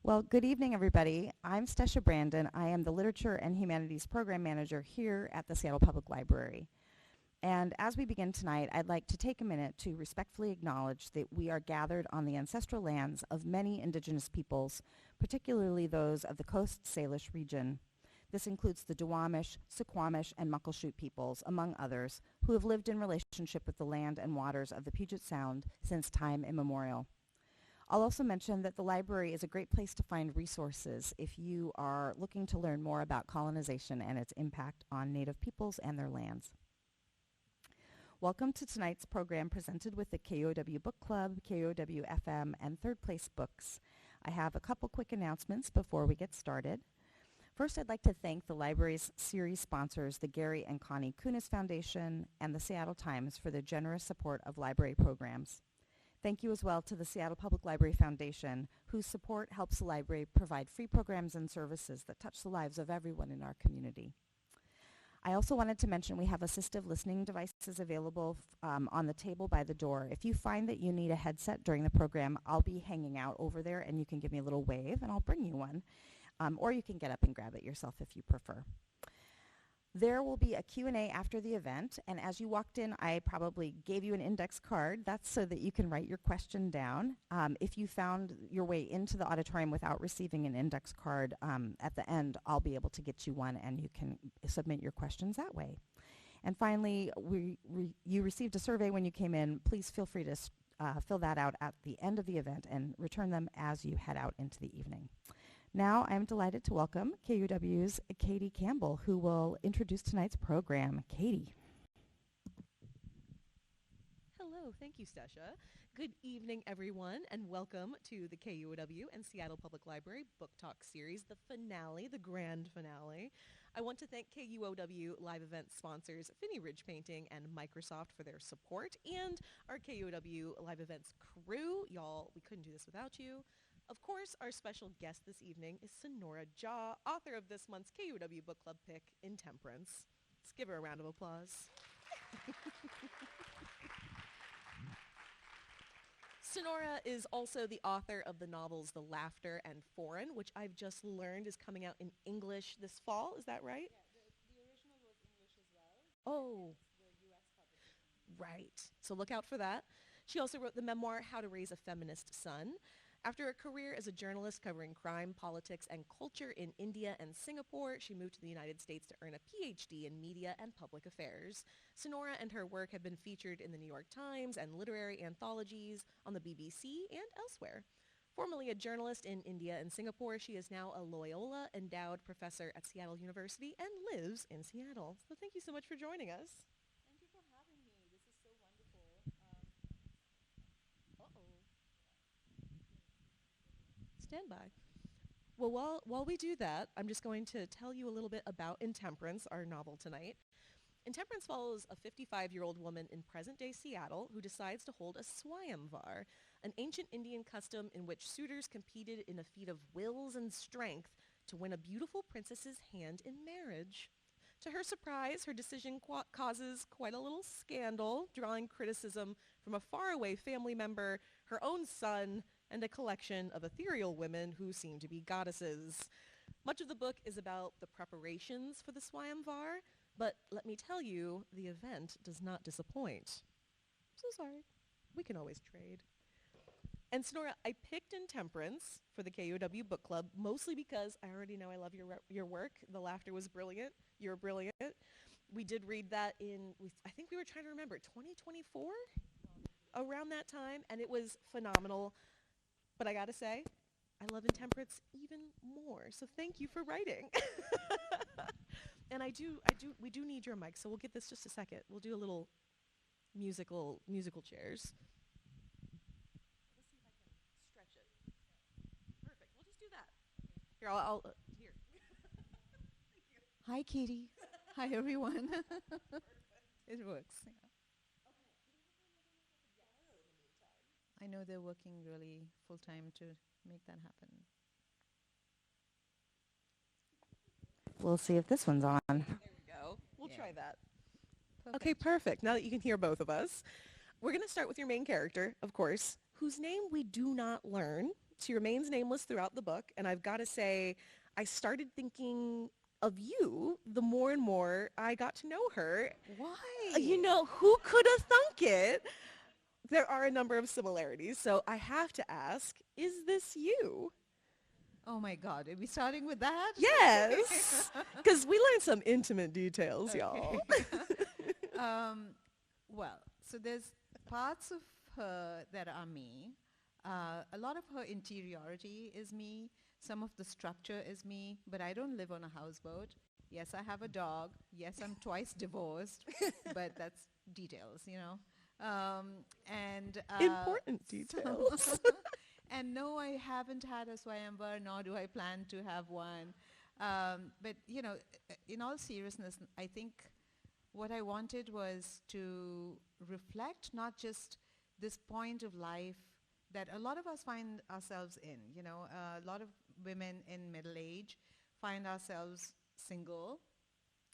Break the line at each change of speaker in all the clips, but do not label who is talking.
Well, good evening, everybody. I'm Stesha Brandon. I am the Literature and Humanities Program Manager here at the Seattle Public Library. And as we begin tonight, I'd like to take a minute to respectfully acknowledge that we are gathered on the ancestral lands of many indigenous peoples, particularly those of the Coast Salish region. This includes the Duwamish, Suquamish, and Muckleshoot peoples, among others, who have lived in relationship with the land and waters of the Puget Sound since time immemorial. I'll also mention that the library is a great place to find resources if you are looking to learn more about colonization and its impact on Native peoples and their lands. Welcome to tonight's program presented with the KUOW Book Club, KUOW FM, and Third Place Books. I have a couple quick announcements before we get started. First, I'd like to thank the library's series sponsors, the Gary and Connie Kunis Foundation and the Seattle Times, for their generous support of library programs. Thank you as well to the Seattle Public Library Foundation, whose support helps the library provide free programs and services that touch the lives of everyone in our community. I also wanted to mention we have assistive listening devices available on the table by the door. If you find that you need a headset during the program, I'll be hanging out over there and you can give me a little wave and I'll bring you one. Or you can get up and grab it yourself if you prefer. There will be a Q&A after the event, and as you walked in, I probably gave you an index card. That's so that you can write your question down. If you found your way into the auditorium without receiving an index card, at the end, I'll be able to get you one, and you can submit your questions that way. And finally, you received a survey when you came in. Please feel free to fill that out at the end of the event and return them as you head out into the evening. Now I'm delighted to welcome KUOW's Katie Campbell, who will introduce tonight's program. Katie.
Hello, thank you, Stesha. Good evening, everyone, and welcome to the KUOW and Seattle Public Library Book Talk series, the finale, the grand finale. I want to thank KUOW live event sponsors Finney Ridge Painting and Microsoft for their support, and our KUOW live events crew. Y'all, we couldn't do this without you. Of course, our special guest this evening is Sonora Jha, author of this month's KUOW Book Club pick, Intemperance. Let's give her a round of applause. Sonora is also the author of the novels The Laughter and Foreign, which I've just learned is coming out in English this fall. Is that right?
Yeah, the original was English as well.
Oh.
The U.S. publication.
Right. So look out for that. She also wrote the memoir, How to Raise a Feminist Son. After a career as a journalist covering crime, politics, and culture in India and Singapore, she moved to the United States to earn a PhD in media and public affairs. Sonora and her work have been featured in the New York Times and literary anthologies, on the BBC, and elsewhere. Formerly a journalist in India and Singapore, she is now a Loyola endowed professor at Seattle University and lives in Seattle. So thank you so much for joining us.
Thank you for having me. This is so wonderful.
Stand by. Well, while we do that, I'm just going to tell you a little bit about Intemperance, our novel tonight. Intemperance follows a 55-year-old woman in present-day Seattle who decides to hold a swayamvar, an ancient Indian custom in which suitors competed in a feat of wills and strength to win a beautiful princess's hand in marriage. To her surprise, her decision causes quite a little scandal, drawing criticism from a faraway family member, her own son, and a collection of ethereal women who seem to be goddesses. Much of the book is about the preparations for the swayamvar, but let me tell you, the event does not disappoint. So sorry. We can always trade. And Sonora, I picked Intemperance for the KUOW Book Club, mostly because I already know I love your work. The laughter was brilliant. You're brilliant. We did read that in, I think we were trying to remember, 2024? Around that time, and it was phenomenal. But I gotta say, I love Intemperance even more. So thank you for writing. And we do need your mic, so we'll get this just a second. We'll do a little musical chairs. Let's see if I can stretch it. Perfect. We'll just do that. Here, I'll here. Thank you.
Hi, Katie. Hi, everyone. It works. Yeah. I know they're working really full-time to make that happen.
We'll see if this one's on.
There we go. We'll
Yeah.
try that.
Perfect.
Okay, perfect. Now that you can hear both of us, we're going to start with your main character, of course, whose name we do not learn. She remains nameless throughout the book, and I've got to say, I started thinking of you the more and more I got to know her.
Why?
You know, who could have thunk it? There are a number of similarities, so I have to ask, is this you?
Oh my God, are we starting with that?
Yes, because we learned some intimate details,
Okay.
y'all.
Well, so there's parts of her that are me. A lot of her interiority is me. Some of the structure is me, but I don't live on a houseboat. Yes, I have a dog. Yes, I'm twice divorced, but that's details, you know. And
Important details.
and no, I haven't had a Swayamvar, nor do I plan to have one. But you know, in all seriousness, I think what I wanted was to reflect not just this point of life that a lot of us find ourselves in. You know, a lot of women in middle age find ourselves single.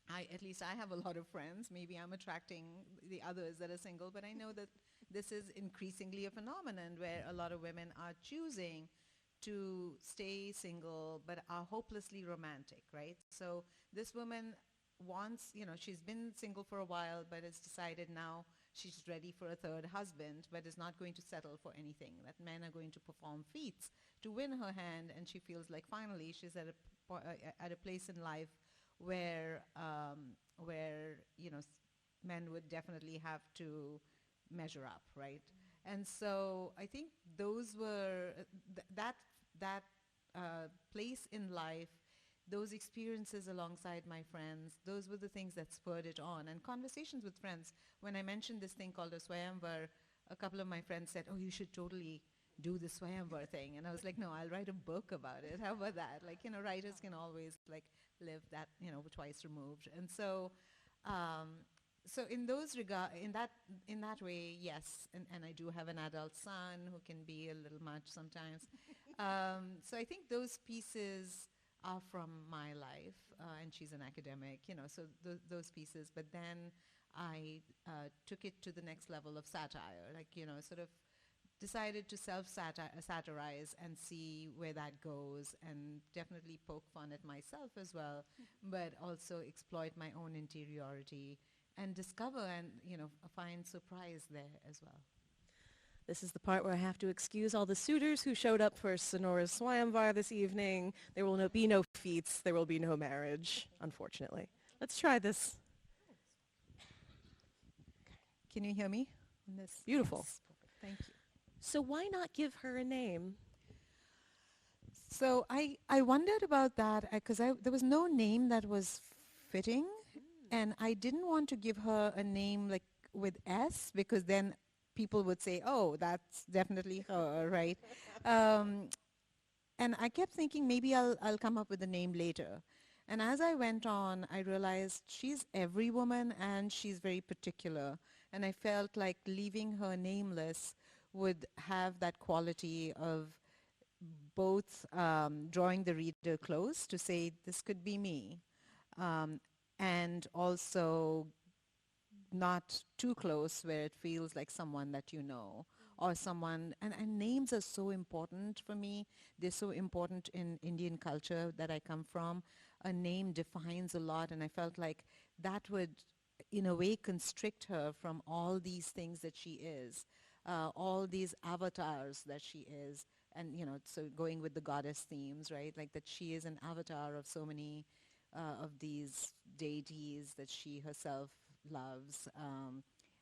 At least I have a lot of friends. Maybe I'm attracting the others that are single, but I know that this is increasingly a phenomenon where a lot of women are choosing to stay single but are hopelessly romantic, right? So this woman wants, you know, she's been single for a while but has decided now she's ready for a third husband but is not going to settle for anything, that men are going to perform feats to win her hand, and she feels like finally she's at a place in life where you know men would definitely have to measure up, right? And so I think those were that place in life, those experiences alongside my friends, those were the things that spurred it on. And conversations with friends, when I mentioned this thing called a Swayamvar, a couple of my friends said, "Oh, you should totally do the Swayamvar thing." And I was like, "No, I'll write a book about it. How about that?" Like, you know, writers can always like live that, you know, twice removed. And so, so in those regard, in that way, yes. And I do have an adult son who can be a little much sometimes. So I think those pieces are from my life, and she's an academic, you know, so those pieces. But then I took it to the next level of satire, like, you know, sort of decided to satirize and see where that goes, and definitely poke fun at myself as well, but also exploit my own interiority and discover and, you know, find surprise there as well.
This is the part where I have to excuse all the suitors who showed up for Sonora's Swayamvar this evening. There will be no feats. There will be no marriage, unfortunately. Let's try this.
Can you hear me on this?
Beautiful.
Yes, perfect. Thank you.
So why not give her a name?
So I wondered about that because there was no name that was fitting, and I didn't want to give her a name like with S, because then people would say, "Oh, that's definitely her," right? Um, and I kept thinking maybe I'll come up with a name later. And as I went on, I realized she's every woman and she's very particular. And I felt like leaving her nameless would have that quality of both drawing the reader close to say, this could be me, um, and also not too close where it feels like someone that you know, or someone, and names are so important for me. They're so important in Indian culture that I come from. A name defines a lot, and I felt like that would in a way constrict her from all these things that she is, all these avatars that she is. And you know, so going with the goddess themes, right, like that she is an avatar of so many of these deities that she herself loves.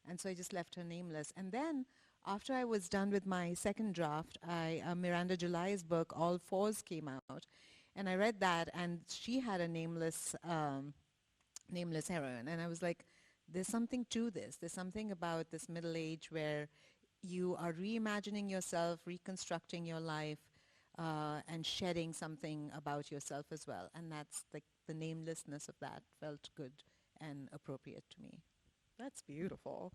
And so I just left her nameless. And then after I was done with my second draft, Miranda July's book, All Fours, came out. And I read that, and she had a nameless heroine. And I was like, there's something to this. There's something about this middle age where you are reimagining yourself, reconstructing your life, and shedding something about yourself as well. And that's like the namelessness of that felt good and appropriate to me.
That's beautiful.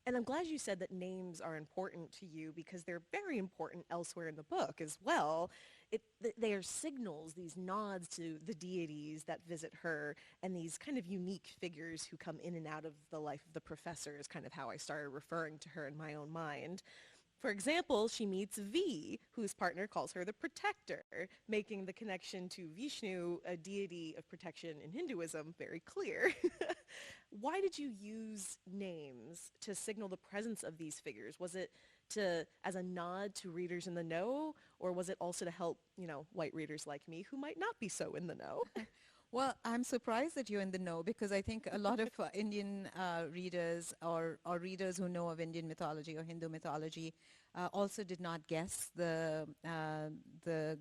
And I'm glad you said that names are important to you, because they're very important elsewhere in the book as well. They are signals, these nods to the deities that visit her, and these kind of unique figures who come in and out of the life of the professor is kind of how I started referring to her in my own mind. For example, she meets V, whose partner calls her the protector, making the connection to Vishnu, a deity of protection in Hinduism, very clear. Why did you use names to signal the presence of these figures? Was it as a nod to readers in the know, or was it also to help, white readers like me who might not be so in the know?
Well, I'm surprised that you're in the know because I think a lot of Indian readers or readers who know of Indian mythology or Hindu mythology also did not guess the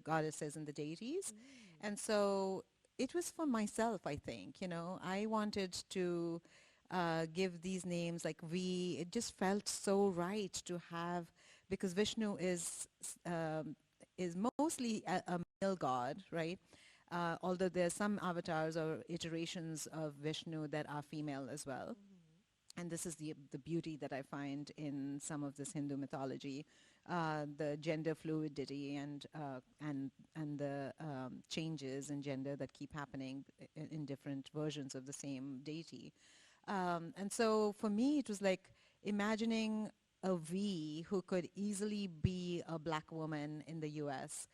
goddesses and the deities. And so it was for myself, I think. I wanted to give these names like V. It just felt so right to have, because Vishnu is mostly a male god, right? Although there are some avatars or iterations of Vishnu that are female as well. And this is the beauty that I find in some of this Hindu mythology, the gender fluidity and the changes in gender that keep happening in different versions of the same deity. And so for me, it was like imagining a V who could easily be a black woman in the US,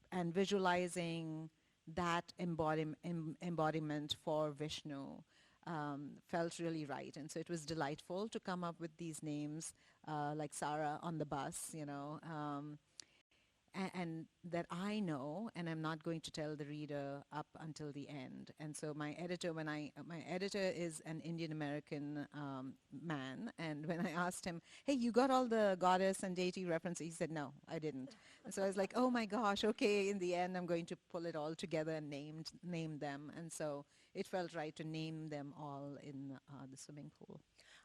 and visualizing that embodiment for Vishnu felt really right. And so it was delightful to come up with these names like Sarah on the bus, and that I know, and I'm not going to tell the reader up until the end. And so my editor, my editor is an Indian American man, and when I asked him, hey, you got all the goddess and deity references, he said, no, I didn't. And so I was like, oh my gosh, okay, in the end, I'm going to pull it all together and name them. And so it felt right to name them all in the swimming pool.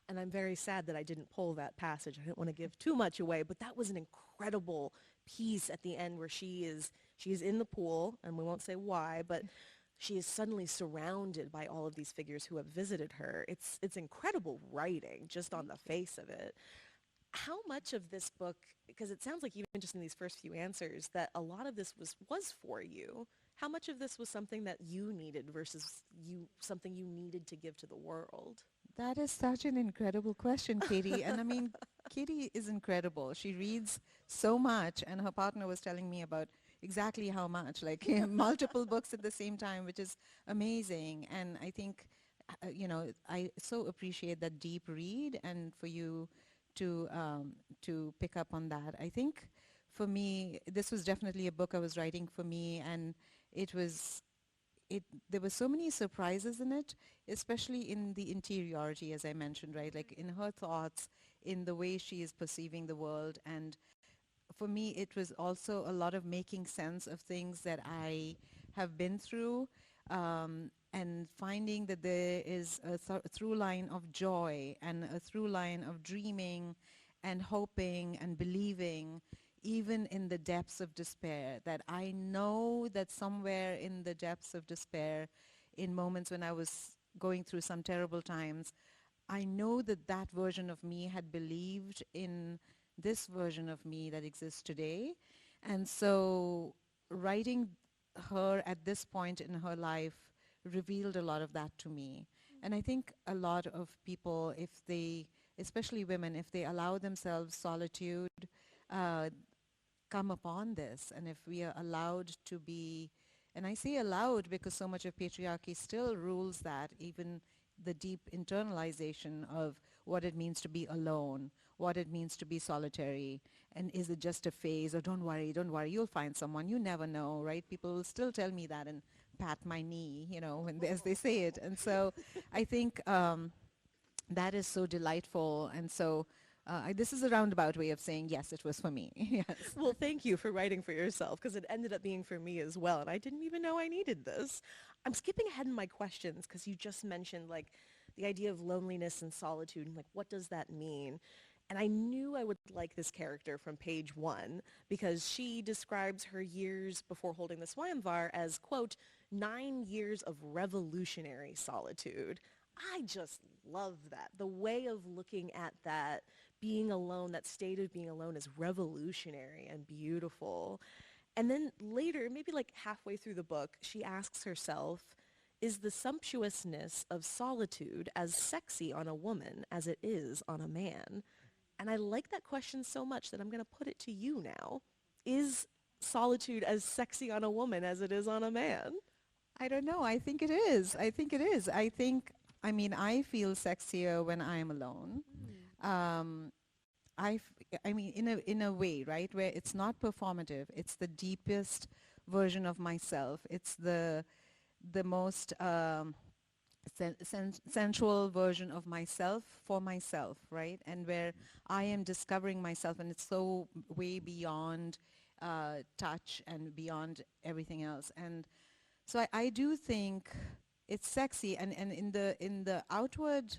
And I'm very sad that I didn't pull that passage. I didn't want to give too much away, but that was an incredible piece at the end where she is in the pool, and we won't say why, but she is suddenly surrounded by all of these figures who have visited her. It's incredible writing just on the face of it. How much of this book, because it sounds like even just in these first few answers that a lot of this was for you. How much of this was something that you needed versus something you needed to give to the world?
That is such an incredible question, Katie. And I mean, Katie is incredible. She reads so much, and her partner was telling me about exactly how much, like multiple books at the same time, which is amazing. And I think, I so appreciate that deep read, and for you to pick up on that. I think for me, this was definitely a book I was writing for me, and there were so many surprises in it, especially in the interiority, as I mentioned, right? Like in her thoughts, in the way she is perceiving the world. And for me, it was also a lot of making sense of things that I have been through, and finding that there is a through line of joy and a through line of dreaming and hoping and believing, even in the depths of despair, that I know that somewhere in the depths of despair, in moments when I was going through some terrible times, I know that that version of me had believed in this version of me that exists today. And so writing her at this point in her life revealed a lot of that to me. And I think a lot of people, if they, especially women, if they allow themselves solitude, come upon this, and if we are allowed to be, and I say allowed because so much of patriarchy still rules that, even the deep internalization of what it means to be alone, what it means to be solitary, and is it just a phase, or don't worry, you'll find someone, you never know, right? People will still tell me that and pat my knee, as they say it. And so I think that is so delightful. And so this is a roundabout way of saying, yes, it was for me. Yes.
Well, thank you for writing for yourself, because it ended up being for me as well, and I didn't even know I needed this. I'm skipping ahead in my questions because you just mentioned the idea of loneliness and solitude, and what does that mean? And I knew I would like this character from page 1 because she describes her years before holding the Swayamvar as, quote, 9 years of revolutionary solitude. I just love that. The way of looking at that, being alone, that state of being alone, is revolutionary and beautiful. And then later, maybe halfway through the book, she asks herself, is the sumptuousness of solitude as sexy on a woman as it is on a man? And I like that question so much that I'm going to put it to you now. Is solitude as sexy on a woman as it is on a man?
I don't know. I think it is. I think it is. I mean, I feel sexier when I'm alone. Um, I mean, in a way, right, where it's not performative. It's the deepest version of myself. It's the most sensual version of myself for myself, right? And where I am discovering myself, and it's so way beyond touch and beyond everything else. And so I do think it's sexy, and in the outward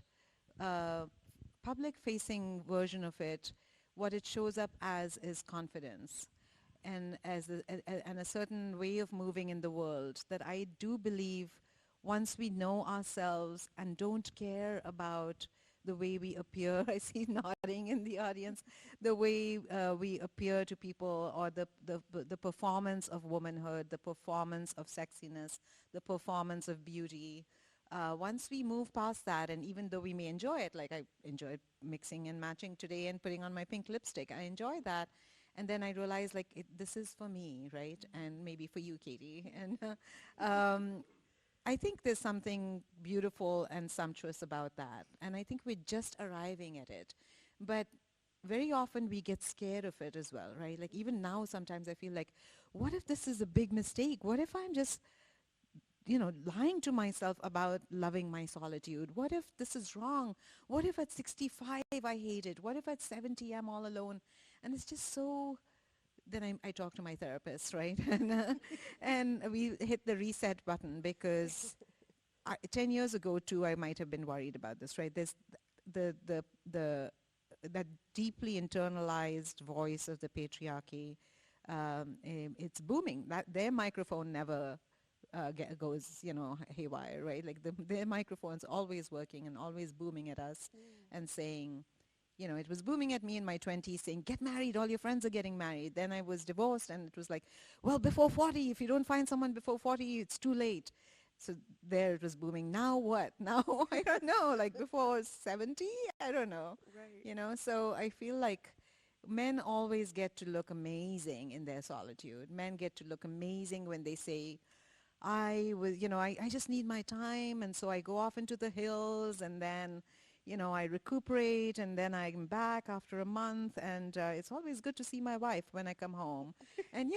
uh, public-facing version of it, what it shows up as is confidence and as and a certain way of moving in the world that I do believe once we know ourselves and don't care about the way we appear, I see nodding in the audience, the way we appear to people, or the performance of womanhood, the performance of sexiness, the performance of beauty. Once we move past that, and even though we may enjoy it, like I enjoyed mixing and matching today and putting on my pink lipstick, I enjoy that. And then I realized, like, this is for me, right? And maybe for you, Katie. And I think there's something beautiful and sumptuous about that. And I think we're just arriving at it. But very often we get scared of it as well, right? Like even now, sometimes I feel like, what if this is a big mistake? What if I'm just, lying to myself about loving my solitude? What if this is wrong? What if at 65 I hate it? What if at 70 I'm all alone? And it's just so, then I talk to my therapist, right? And we hit the reset button because 10 years ago too, I might have been worried about this, right? There's the that deeply internalized voice of the patriarchy. It's booming. That their microphone never goes, haywire, right? Like their microphone's always working and always booming at us and saying, it was booming at me in my 20s saying, get married, all your friends are getting married. Then I was divorced and it was like, well, before 40, if you don't find someone before 40, it's too late. So there it was booming. Now what? Now, I don't know, like before 70? I don't know.
Right.
So I feel like men always get to look amazing in their solitude. Men get to look amazing when they say, I just need my time, and so I go off into the hills, and then, I recuperate, and then I'm back after a month, and it's always good to see my wife when I come home. And,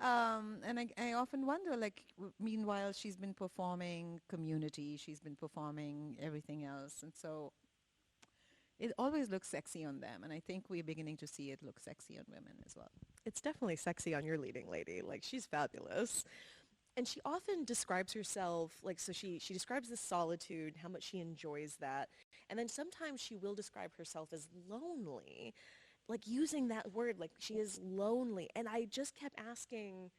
and I often wonder, like, meanwhile, she's been performing community, she's been performing everything else, and so it always looks sexy on them, and I think we're beginning to see it look sexy on women as well.
It's definitely sexy on your leading lady. Like, she's fabulous. And she often describes herself, like, so she describes the solitude, how much she enjoys that. And then sometimes she will describe herself as lonely, like using that word, like she is lonely. And I just kept asking,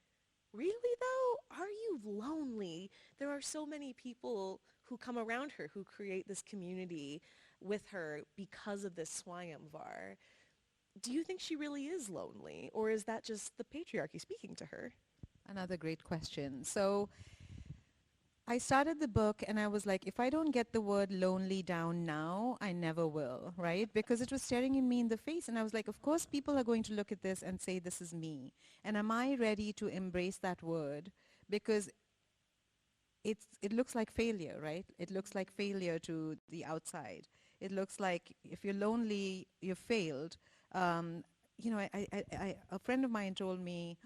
really though? Are you lonely? There are so many people who come around her who create this community with her because of this Swayamvar. Do you think she really is lonely? Or is that just the patriarchy speaking to her?
Another great question. So I started the book and I was like, if I don't get the word lonely down now, I never will, right? Because it was staring in me in the face. And I was like, of course, people are going to look at this and say, this is me. And am I ready to embrace that word? Because it looks like failure, right? It looks like failure to the outside. It looks like if you're lonely, you failed. A friend of mine told me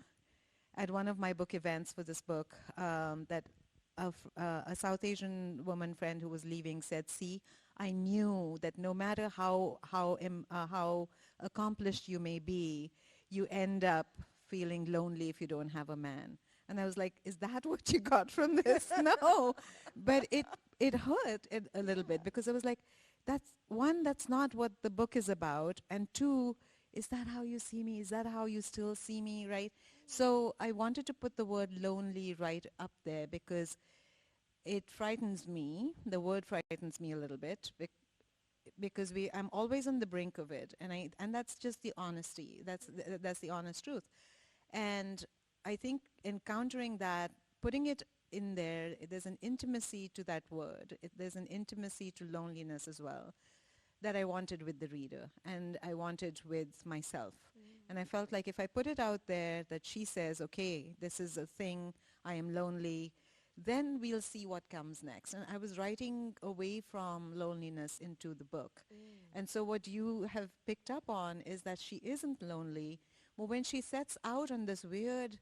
at one of my book events for this book that a South Asian woman friend who was leaving said, see, I knew that no matter how accomplished you may be, you end up feeling lonely if you don't have a man. And I was like, is that what you got from this? No. But it hurt a little bit because I was like, that's not what the book is about. And two, is that how you see me? Is that how you still see me, right? So I wanted to put the word lonely right up there because it frightens me. The word frightens me a little bit because I'm always on the brink of it, and that's just the honesty. That's the honest truth. And I think encountering that, putting it in there, there's an intimacy to that word. There's an intimacy to loneliness as well. that I wanted with the reader and I wanted with myself. And I felt like if I put it out there that she says, okay, this is a thing, I am lonely, then we'll see what comes next. And I was writing away from loneliness into the book. And so what you have picked up on is that she isn't lonely, but when she sets out on this weird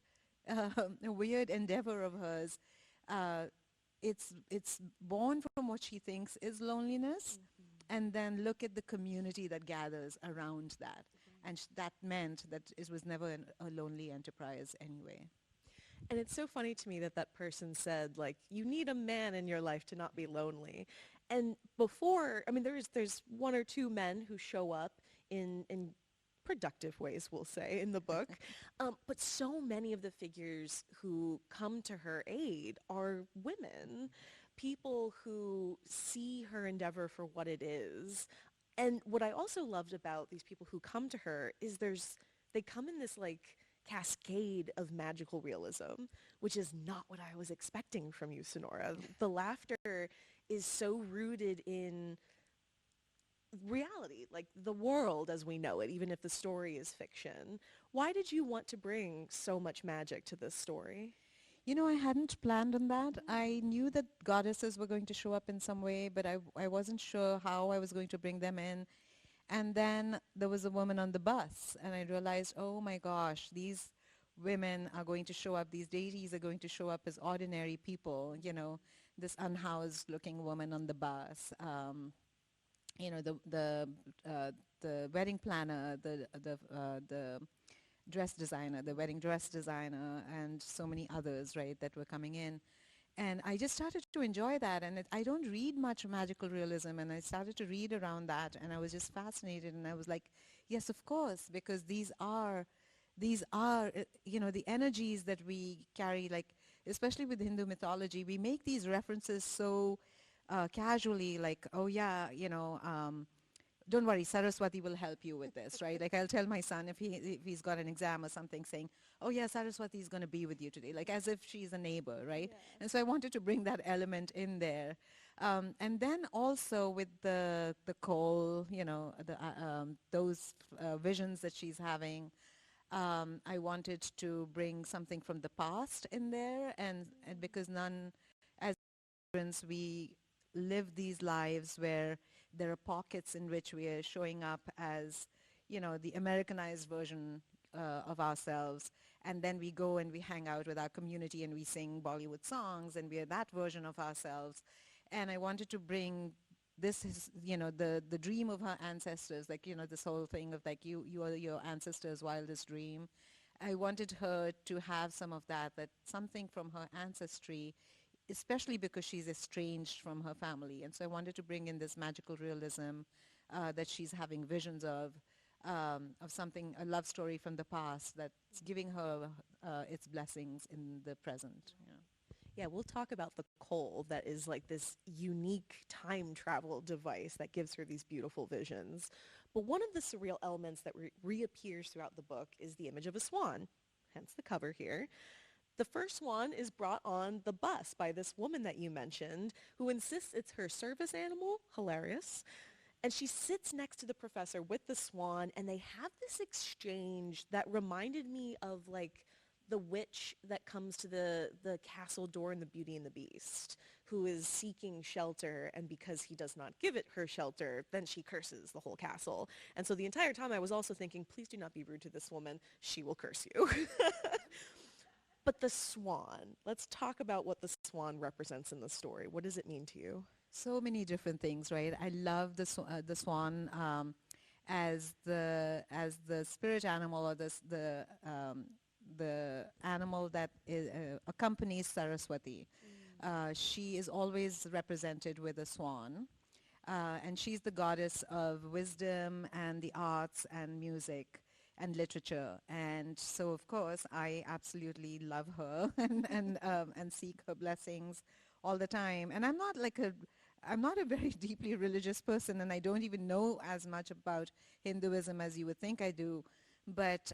endeavor of hers, uh, it's born from what she thinks is loneliness, and then look at the community that gathers around that. And that meant that it was never a lonely enterprise anyway.
And it's so funny to me that that person said, like, you need a man in your life to not be lonely. And before, I mean, there's one or two men who show up in productive ways, we'll say, in the book. But so many of the figures who come to her aid are women, people who see her endeavor for what it is. And what I also loved about these people who come to her is they come in this like cascade of magical realism, which is not what I was expecting from you, Sonora. The laughter is so rooted in reality, like the world as we know it, even if the story is fiction. Why did you want to bring so much magic to this story?
You know, I hadn't planned on that. I knew that goddesses were going to show up in some way, but I wasn't sure how I was going to bring them in. And then there was a woman on the bus, and I realized, oh my gosh, these women are going to show up, these deities are going to show up as ordinary people, you know, this unhoused looking woman on the bus, you know, the wedding planner, the dress designer, the wedding dress designer, and so many others, right, that were coming in. And I just started to enjoy that. And I don't read much magical realism. And I started to read around that. And I was just fascinated. And I was like, yes, of course, because these are, you know, the energies that we carry, like, especially with Hindu mythology, we make these references so casually, like, oh, yeah, you know, don't worry, Saraswati will help you with this, right? Like I'll tell my son if he's got an exam or something saying, oh yeah, Saraswati is going to be with you today, like as if she's a neighbor, right?
Yeah.
And so I wanted to bring that element in there. And then also with the coal, you know, those visions that she's having, I wanted to bring something from the past in there, and because none, as immigrants, we live these lives where there are pockets in which we are showing up as, you know, the Americanized version of ourselves, and then we go and we hang out with our community and we sing Bollywood songs and we are that version of ourselves. And I wanted to bring this is, you know, the dream of her ancestors, like, you know, this whole thing of like you are your ancestors' wildest dream. I wanted her to have some of that something from her ancestry, especially because she's estranged from her family. And so I wanted to bring in this magical realism that she's having visions of something, a love story from the past that's giving her its blessings in the present. You know.
Yeah, we'll talk about the coal that is like this unique time travel device that gives her these beautiful visions. But one of the surreal elements that reappears throughout the book is the image of a swan, hence the cover here. The first swan is brought on the bus by this woman that you mentioned who insists it's her service animal, hilarious. And she sits next to the professor with the swan, and they have this exchange that reminded me of like the witch that comes to the castle door in The Beauty and the Beast, who is seeking shelter, and because he does not give it her shelter, then she curses the whole castle. And so the entire time I was also thinking, please do not be rude to this woman. She will curse you. But the swan, let's talk about what the swan represents in the story. What does it mean to you?
So many different things, right? I love the swan as the spirit animal, or the animal that accompanies Saraswati. She is always represented with a swan, and she's the goddess of wisdom and the arts and music and literature. And so, of course, I absolutely love her and seek her blessings all the time. And I'm not a very deeply religious person, and I don't even know as much about Hinduism as you would think I do. But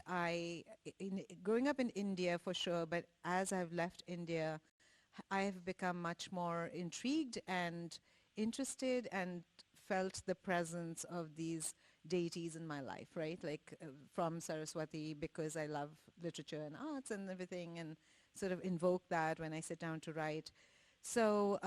growing up in India for sure, but as I've left India, I have become much more intrigued and interested and felt the presence of these deities in my life, right? Like from Saraswati, because I love literature and arts and everything, and sort of invoke that when I sit down to write. So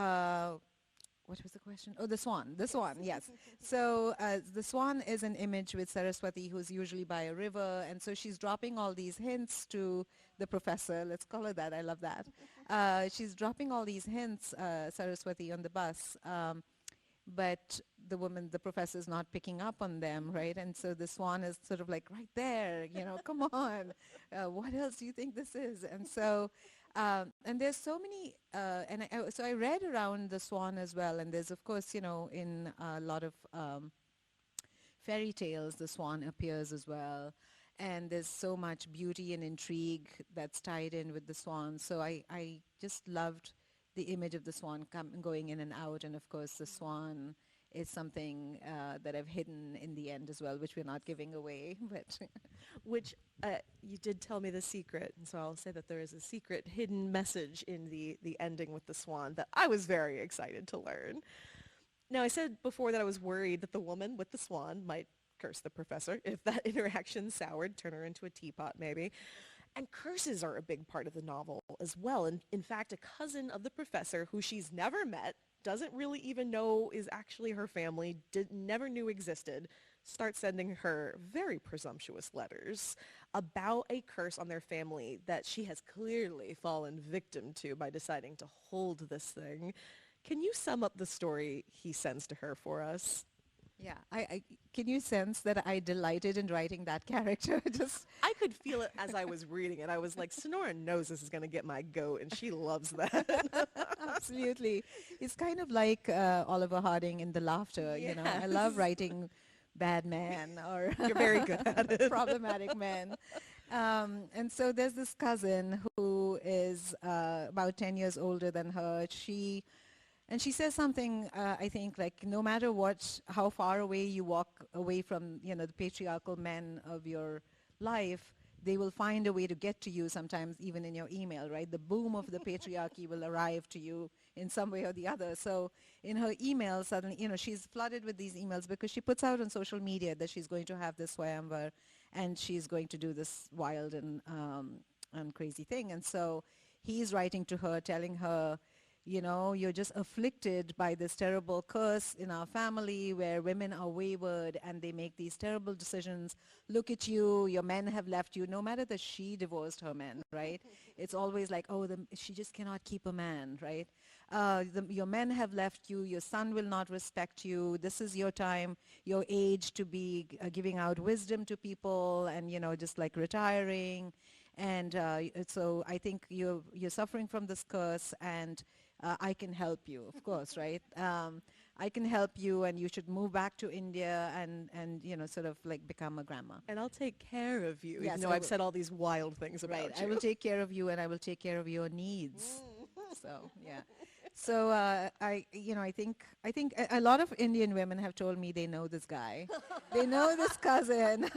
what was the question? Oh, the swan. The swan, yes. So the swan is an image with Saraswati, who's usually by a river, and so she's dropping all these hints to the professor. Let's call her that. I love that. She's dropping all these hints, Saraswati, on the bus. But the professor is not picking up on them, right? And so the swan is sort of like, right there, come on. What else do you think this is? And so, and there's so many, so I read around the swan as well. And there's, of course, in a lot of fairy tales, the swan appears as well. And there's so much beauty and intrigue that's tied in with the swan. So I just loved the image of the swan going in and out. And of course, the swan is something that I've hidden in the end as well, which we're not giving away. But
Which you did tell me the secret, and so I'll say that there is a secret hidden message in the ending with the swan that I was very excited to learn. Now, I said before that I was worried that the woman with the swan might curse the professor if that interaction soured, turn her into a teapot maybe. And curses are a big part of the novel as well. And in fact, a cousin of the professor who she's never met, doesn't really even know is actually her family, never knew existed, starts sending her very presumptuous letters about a curse on their family that she has clearly fallen victim to by deciding to hold this thing. Can you sum up the story he sends to her for us?
yeah, can you sense that I delighted in writing that character? Just
I could feel it as I was reading it. I was like, Sonora knows this is going to get my goat, and she loves that.
absolutely. It's kind of like Oliver Harding in The Laughter, I love
Yes.
writing bad men or
You're very good at it.
problematic men. And so there's this cousin who is about 10 years older than her. And she says something, I think, like no matter how far away you walk away from, the patriarchal men of your life, they will find a way to get to you sometimes even in your email, right? The boom of the patriarchy will arrive to you in some way or the other. So in her email, suddenly, she's flooded with these emails because she puts out on social media that she's going to have this swayamvar and she's going to do this wild and crazy thing. And so he's writing to her, telling her, you're just afflicted by this terrible curse in our family where women are wayward and they make these terrible decisions. Look at you, your men have left you, no matter that she divorced her men, right? It's always like, she just cannot keep a man, right? Your men have left you, your son will not respect you, this is your time, your age to be giving out wisdom to people and, just like retiring. And so I think you're suffering from this curse and I can help you, of course, right? I can help you and you should move back to India and sort of like become a grandma.
And I'll take care of you,
Yes,
even though I've said all these wild things about
Right,
you.
I will take care of you and I will take care of your needs. So, yeah. So I think a lot of Indian women have told me they know this guy. They know this cousin.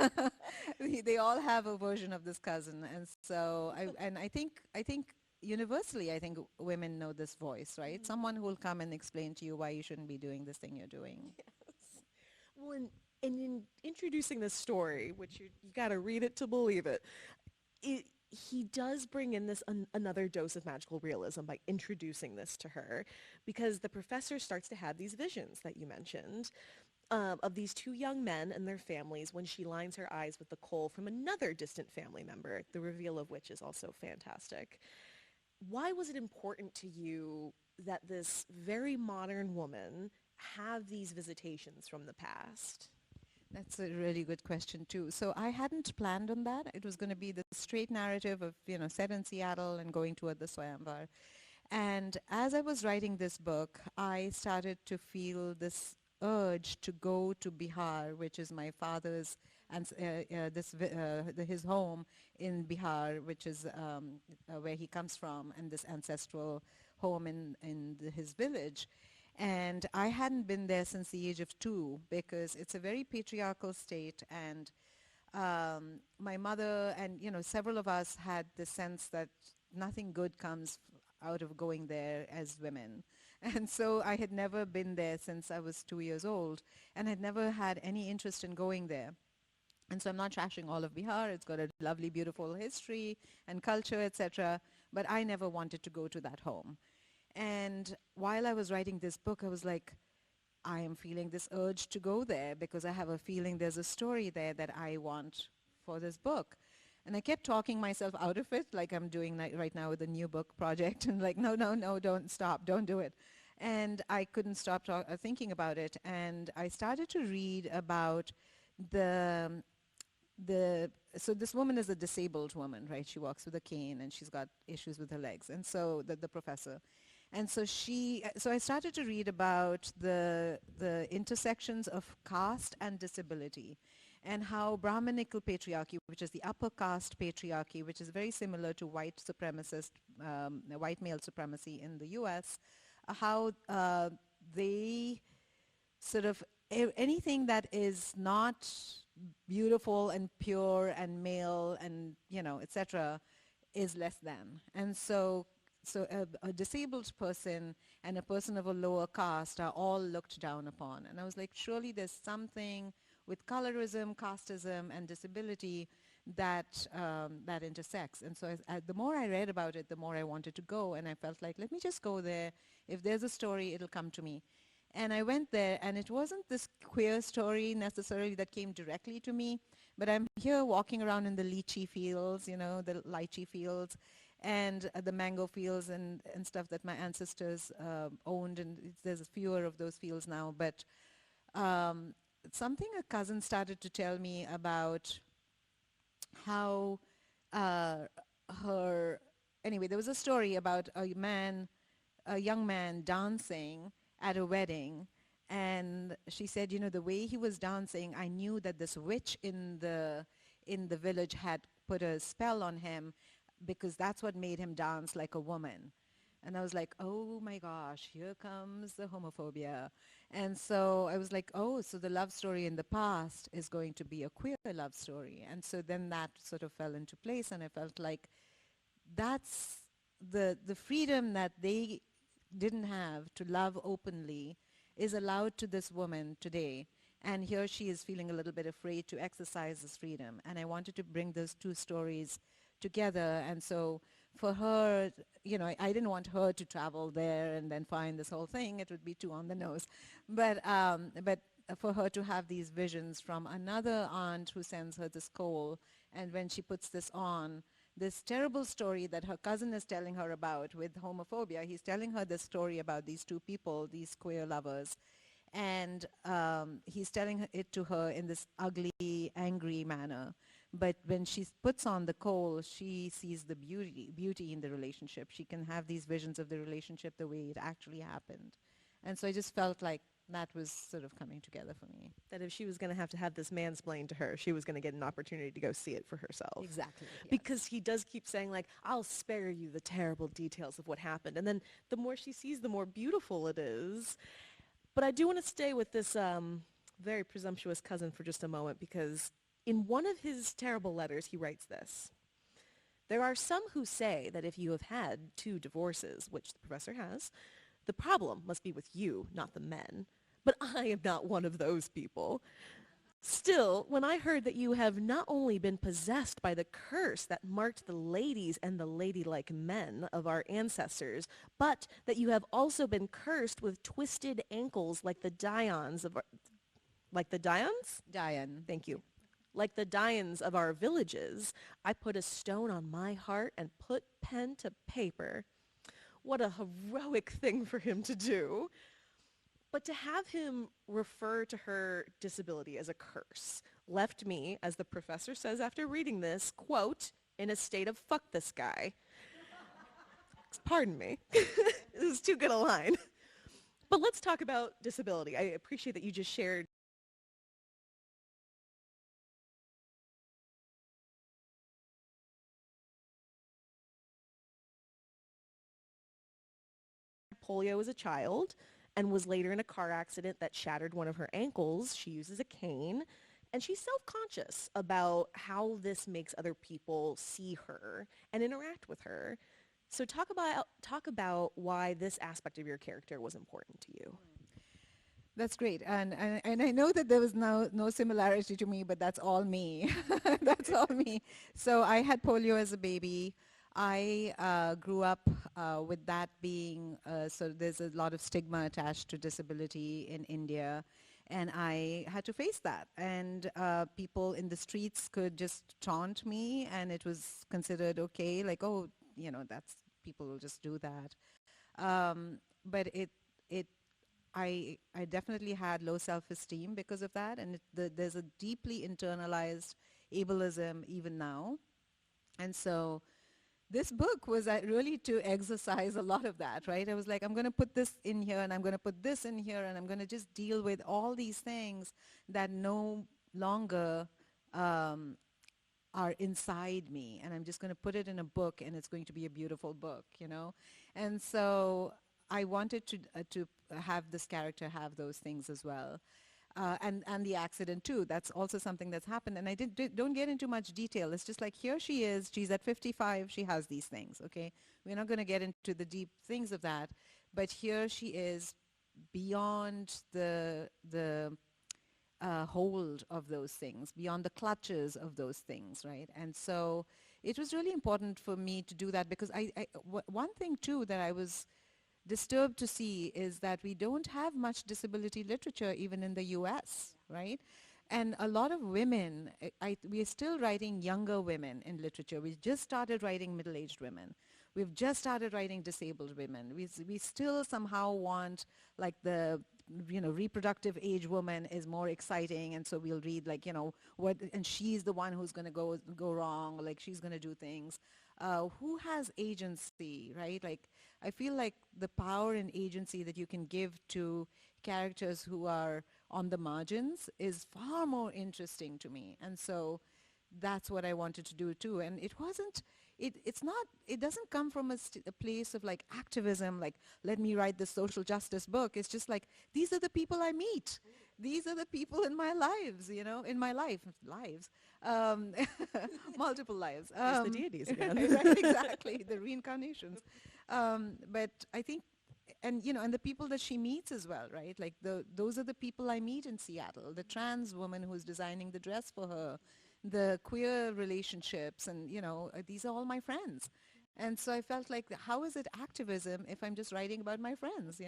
They all have a version of this cousin. And so I think universally, I think women know this voice, right? Mm-hmm. Someone who will come and explain to you why you shouldn't be doing this thing you're doing.
Yes. Well, and in introducing this story, which you got to read it to believe it, he does bring in this another dose of magical realism by introducing this to her, because the professor starts to have these visions that you mentioned of these two young men and their families when she lines her eyes with the coal from another distant family member, the reveal of which is also fantastic. Why was it important to you that this very modern woman have these visitations from the past?
That's a really good question too. So I hadn't planned on that. It was going to be the straight narrative of, set in Seattle and going toward the Swayamvar. And as I was writing this book, I started to feel this urge to go to Bihar, which is my father's and his home in Bihar, which is where he comes from, and this ancestral home in his village. And I hadn't been there since the age of 2 because it's a very patriarchal state, and my mother and several of us had the sense that nothing good comes out of going there as women. And so I had never been there since I was 2 years old, and had never had any interest in going there. And so I'm not trashing all of Bihar. It's got a lovely, beautiful history and culture, etc. But I never wanted to go to that home. And while I was writing this book, I was like, I am feeling this urge to go there because I have a feeling there's a story there that I want for this book. And I kept talking myself out of it, like I'm doing right now with a new book project. And like, no, no, no, don't stop, don't do it. And I couldn't stop thinking about it. And I started to read about the so this woman is a disabled woman, right? She walks with a cane and she's got issues with her legs. And so the professor. And so so I started to read about the intersections of caste and disability, and how Brahminical patriarchy, which is the upper caste patriarchy, which is very similar to white supremacist, white male supremacy in the US, how they sort of, anything that is not beautiful and pure and male and, etc., is less than. And so a disabled person and a person of a lower caste are all looked down upon. And I was like, surely there's something with colorism, casteism, and disability that that intersects. And so the more I read about it, the more I wanted to go. And I felt like, let me just go there. If there's a story, it'll come to me. And I went there, and it wasn't this queer story necessarily that came directly to me, but I'm here walking around in the lychee fields, the lychee fields, and the mango fields and stuff that my ancestors owned, and there's fewer of those fields now. But something a cousin started to tell me about how anyway, there was a story about a young man dancing at a wedding, and she said, the way he was dancing, I knew that this witch in the village had put a spell on him, because that's what made him dance like a woman. And I was like, oh my gosh, here comes the homophobia. And so I was like, oh, so the love story in the past is going to be a queer love story. And so then that sort of fell into place, and I felt like that's the freedom that they didn't have to love openly is allowed to this woman today. And here she is feeling a little bit afraid to exercise this freedom. And I wanted to bring those two stories together. And so for her, I didn't want her to travel there and then find this whole thing. It would be too on the nose. But for her to have these visions from another aunt who sends her this coal, and when she puts this on, this terrible story that her cousin is telling her about with homophobia, he's telling her this story about these two people, these queer lovers, and he's telling it to her in this ugly, angry manner. But when she puts on the coal, she sees the beauty in the relationship. She can have these visions of the relationship the way it actually happened. And so I just felt like that was sort of coming together for me.
That if she was going to have this mansplained to her, she was going to get an opportunity to go see it for herself.
Exactly. Yes.
Because he does keep saying, like, I'll spare you the terrible details of what happened. And then the more she sees, the more beautiful it is. But I do want to stay with this very presumptuous cousin for just a moment, because in one of his terrible letters, he writes this. There are some who say that if you have had 2 divorces, which the professor has, the problem must be with you, not the men. But I am not one of those people. Still, when I heard that you have not only been possessed by the curse that marked the ladies and the ladylike men of our ancestors, but that you have also been cursed with twisted ankles like the Dions of our... Like the Dions?
Diane.
Thank you. Like the Dions of our villages, I put a stone on my heart and put pen to paper. What a heroic thing for him to do. But to have him refer to her disability as a curse left me, as the professor says after reading this, quote, in a state of fuck this guy. Pardon me. This is too good a line. But let's talk about disability. I appreciate that you just shared polio as a child and was later in a car accident that shattered one of her ankles. She uses a cane, and she's self-conscious about how this makes other people see her and interact with her. So talk about why this aspect of your character was important to you.
That's great. And I know that there was no similarity to me, but that's all me. That's all me. So I had polio as a baby. I grew up with that being, so there's a lot of stigma attached to disability in India. And I had to face that. And people in the streets could just taunt me, and it was considered okay, like, oh, that's, people will just do that. But it I definitely had low self-esteem because of that, and there's a deeply internalized ableism even now. And so this book was really to exercise a lot of that, right? I was like, I'm going to put this in here, and I'm going to put this in here, and I'm going to just deal with all these things that no longer are inside me, and I'm just going to put it in a book, and it's going to be a beautiful book. And so I wanted to have this character have those things as well. And the accident too. That's also something that's happened. And I don't get into much detail. It's just like, here she is. She's at 55. She has these things. Okay, we're not going to get into the deep things of that. But here she is, beyond the hold of those things, beyond the clutches of those things, right? And so it was really important for me to do that, because one thing too that I was disturbed to see is that we don't have much disability literature even in the US, right? And a lot of women, we are still writing younger women in literature. We just started writing middle-aged women. We've just started writing disabled women. We still somehow want, like, the reproductive age woman is more exciting, and so we'll read, like, what, and she's the one who's going to go wrong, like she's going to do things. Who has agency, right? Like, I feel like the power and agency that you can give to characters who are on the margins is far more interesting to me. And so that's what I wanted to do too. And it wasn't, it doesn't come from a place of like activism, like, let me write this social justice book. It's just like, these are the people I meet. These are the people in my lives, in my lives, multiple lives.
There's the deities again.
Exactly, the reincarnations. But I think, and the people that she meets as well, right? Like, those are the people I meet in Seattle. The trans woman who's designing the dress for her, the queer relationships, and these are all my friends. And so I felt like, how is it activism if I'm just writing about my friends?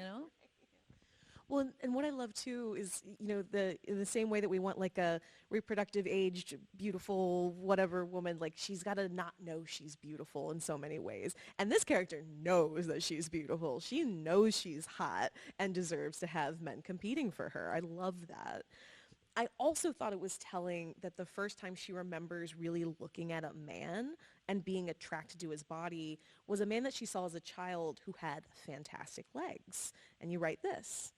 Well, and what I love too is, in the same way that we want like a reproductive aged, beautiful, whatever woman, like, she's got to not know she's beautiful in so many ways. And this character knows that she's beautiful. She knows she's hot and deserves to have men competing for her. I love that. I also thought it was telling that the first time she remembers really looking at a man and being attracted to his body was a man that she saw as a child who had fantastic legs. And you write this: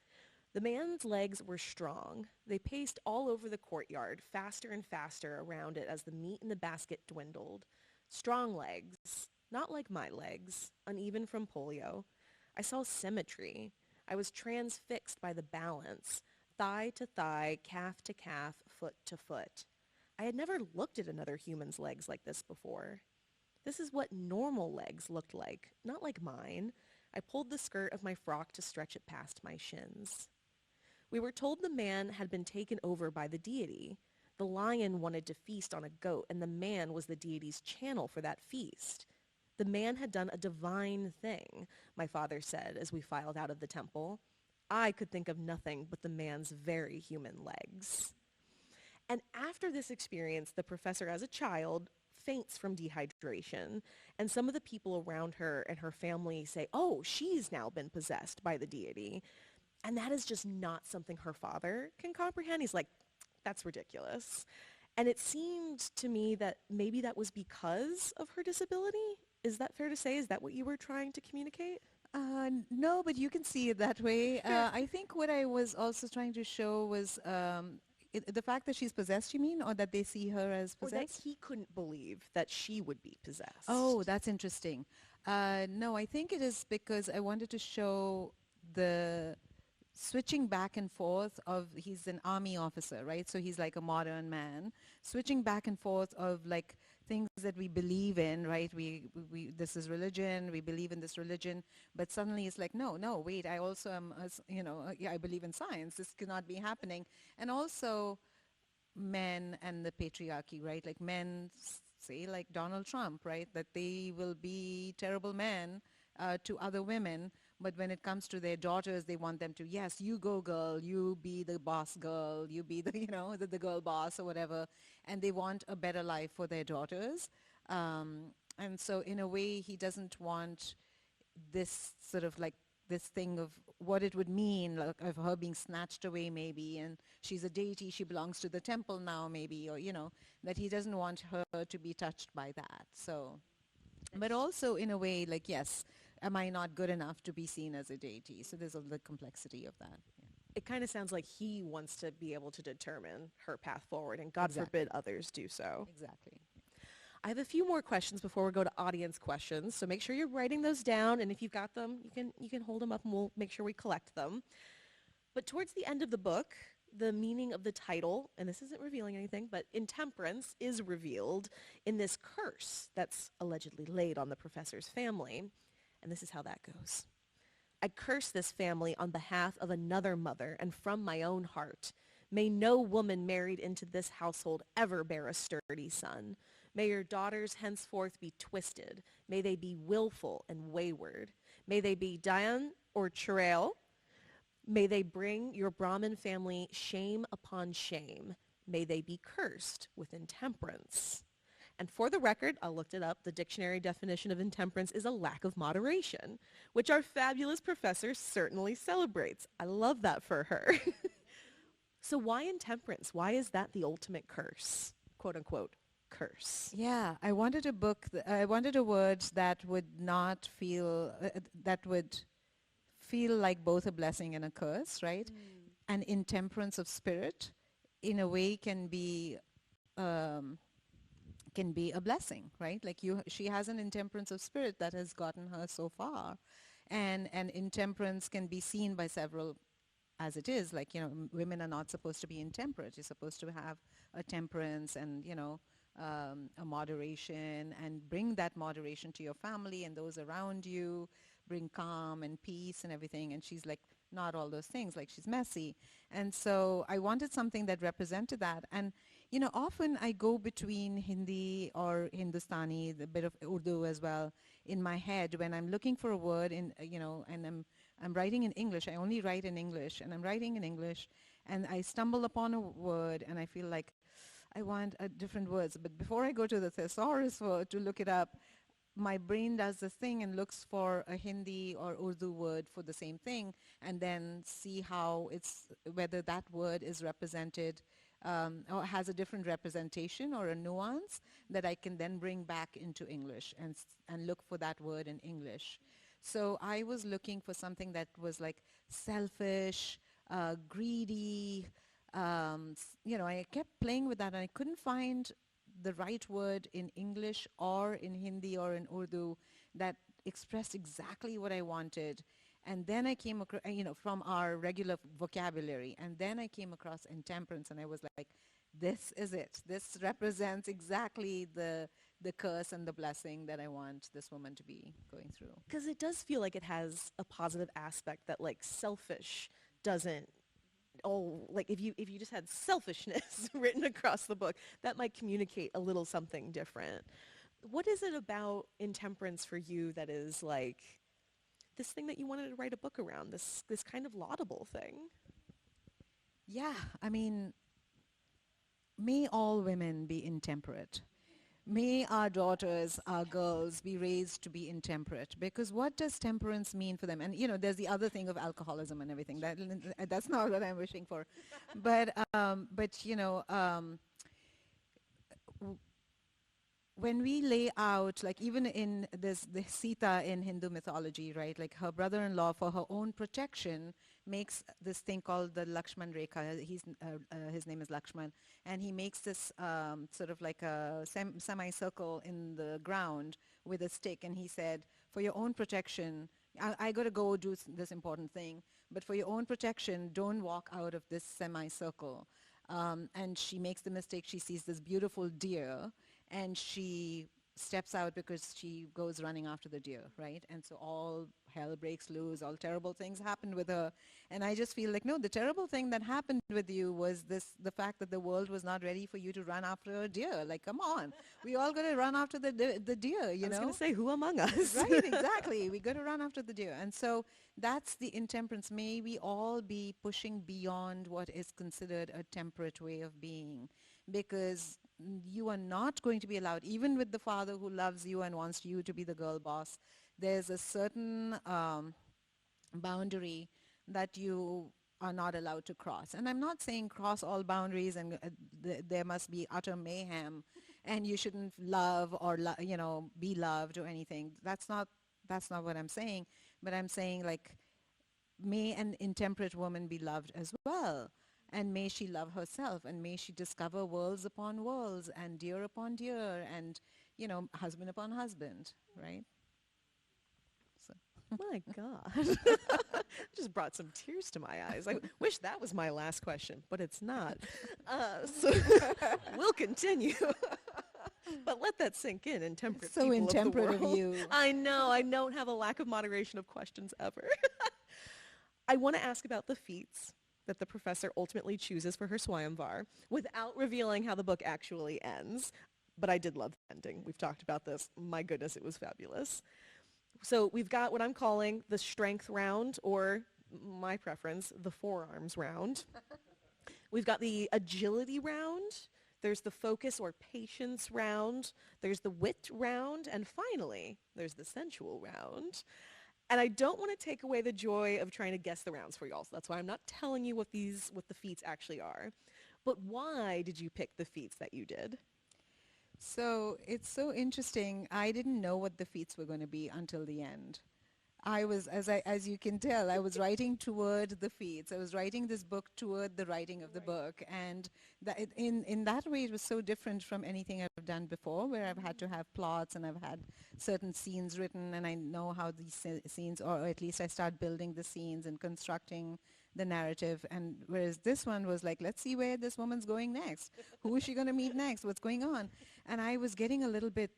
the man's legs were strong. They paced all over the courtyard, faster and faster around it as the meat in the basket dwindled. Strong legs, not like my legs, uneven from polio. I saw symmetry. I was transfixed by the balance, thigh to thigh, calf to calf, foot to foot. I had never looked at another human's legs like this before. This is what normal legs looked like, not like mine. I pulled the skirt of my frock to stretch it past my shins. We were told the man had been taken over by the deity. The lion wanted to feast on a goat, and the man was the deity's channel for that feast. The man had done a divine thing, my father said as we filed out of the temple. I could think of nothing but the man's very human legs. And after this experience, the professor, as a child, faints from dehydration, and some of the people around her and her family say, oh, she's now been possessed by the deity. And that is just not something her father can comprehend. He's like, that's ridiculous. And it seemed to me that maybe that was because of her disability. Is that fair to say? Is that what you were trying to communicate?
No, but you can see it that way. I think what I was also trying to show was the fact that she's possessed, you mean, or that they see her as
Or that
possessed?
he couldn't believe that she would be possessed.
Oh, that's interesting. No, I think it is because I wanted to show the switching back and forth of, he's an army officer, right? So he's like a modern man, switching back and forth of like things that we believe in, right? We this is religion, we believe in this religion, but suddenly it's like, no, no, wait, I also am, yeah, I believe in science. This cannot be happening. And also men and the patriarchy, right? Like men say, like Donald Trump, right? That they will be terrible men to other women, but when it comes to their daughters, they want them to, yes, you go girl, you be the boss girl, you be the, the girl boss or whatever, and they want a better life for their daughters. And so in a way, he doesn't want this sort of like this thing of what it would mean, like of her being snatched away maybe, and she's a deity, she belongs to the temple now maybe, or that he doesn't want her to be touched by that. So, but also in a way, like, yes, am I not good enough to be seen as a deity? So there's the complexity of that. Yeah.
It kind of sounds like he wants to be able to determine her path forward, and God
Exactly.
forbid others do so.
Exactly.
I have a few more questions before we go to audience questions, so make sure you're writing those down, and if you've got them, you can hold them up and we'll make sure we collect them. But towards the end of the book, the meaning of the title, and this isn't revealing anything, but intemperance is revealed in this curse that's allegedly laid on the professor's family. And this is how that goes. I curse this family on behalf of another mother and from my own heart. May no woman married into this household ever bear a sturdy son. May your daughters henceforth be twisted. May they be willful and wayward. May they be Dayan or Churel. May they bring your Brahmin family shame upon shame. May they be cursed with intemperance. And for the record, I looked it up. The dictionary definition of intemperance is a lack of moderation, which our fabulous professor certainly celebrates. I love that for her. So why intemperance? Why is that the ultimate curse? Quote unquote, curse.
Yeah, I wanted a book, I wanted a word that would not feel, that would feel like both a blessing and a curse, right? And intemperance of spirit, in a way, um, can be a blessing, right? Like she has an intemperance of spirit that has gotten her so far, and intemperance can be seen by several as it is, like, women are not supposed to be intemperate. You're supposed to have a temperance and, a moderation, and bring that moderation to your family and those around you, bring calm and peace and everything. And she's like, not all those things, like she's messy. And so I wanted something that represented that. And, often I go between Hindi or Hindustani, a bit of Urdu as well, in my head when I'm looking for a word in, and I'm writing in English. I only write in English, and I'm writing in English, and I stumble upon a word, and I feel like I want different words. But before I go to the thesaurus to look it up, my brain does this thing and looks for a Hindi or Urdu word for the same thing, and then see how whether that word is represented or has a different representation or a nuance that I can then bring back into English and look for that word in English. So I was looking for something that was like selfish, greedy. I kept playing with that, and I couldn't find the right word in English or in Hindi or in Urdu that expressed exactly what I wanted. And then I came across, from our regular vocabulary, and then I came across intemperance, and I was like, this is it. This represents exactly the curse and the blessing that I want this woman to be going through.
Because it does feel like it has a positive aspect that, like, selfish doesn't. Oh, like if you just had selfishness written across the book, that might communicate a little something different. What is it about intemperance for you that is like this thing that you wanted to write a book around, this kind of laudable thing?
Yeah, I mean, may all women be intemperate. May our daughters, our girls, be raised to be intemperate. Because what does temperance mean for them? And, there's the other thing of alcoholism and everything. That's not what I'm wishing for. But when we lay out, like even in the Sita in Hindu mythology, right, like her brother-in-law, for her own protection, makes this thing called the Lakshman Rekha. His name is Lakshman, and he makes this sort of like a semicircle in the ground with a stick, and he said, for your own protection, I got to go do this important thing, but for your own protection, don't walk out of this semicircle. And she makes the mistake, she sees this beautiful deer, and she steps out because she goes running after the deer, right? And so all hell breaks loose, all terrible things happened with her. And I just feel like, no, the terrible thing that happened with you was the fact that the world was not ready for you to run after a deer. Like, come on, we all got to run after the deer, you
I was
know?
going to say, who among us?
Right, exactly. We got to run after the deer. And so that's the intemperance. May we all be pushing beyond what is considered a temperate way of being, because you are not going to be allowed, even with the father who loves you and wants you to be the girl boss, there's a certain boundary that you are not allowed to cross. And I'm not saying cross all boundaries and there must be utter mayhem and you shouldn't love or be loved or anything. That's not what I'm saying. But I'm saying, like, may an intemperate woman be loved as well. And may she love herself, and may she discover worlds upon worlds and deer upon deer and, husband upon husband, right? So.
My God. Just brought some tears to my eyes. I wish that was my last question, but it's not. So we'll continue. But let that sink in, intemperate
So
people
intemperate
of the
of
world.
you.
I know. I don't have a lack of moderation of questions ever. I want to ask about the feats that the professor ultimately chooses for her Swayamvar without revealing how the book actually ends. But I did love the ending. We've talked about this. My goodness, it was fabulous. So we've got what I'm calling the strength round, or my preference, the forearms round. We've got the agility round. There's the focus or patience round. There's the wit round. And finally, there's the sensual round. And I don't want to take away the joy of trying to guess the rounds for y'all. So that's why I'm not telling you what the feats actually are. But why did you pick the feats that you did?
So it's so interesting. I didn't know what the feats were going to be until the end. I was, as you can tell, I was writing toward the feats. I was writing this book toward the writing of the book, and in that way, it was so different from anything I've done before, where I've had to have plots and I've had certain scenes written, and I know how these scenes, or at least I start building the scenes and constructing the narrative. And whereas this one was like, let's see where this woman's going next. Who is she going to meet next? What's going on? And I was getting a little bit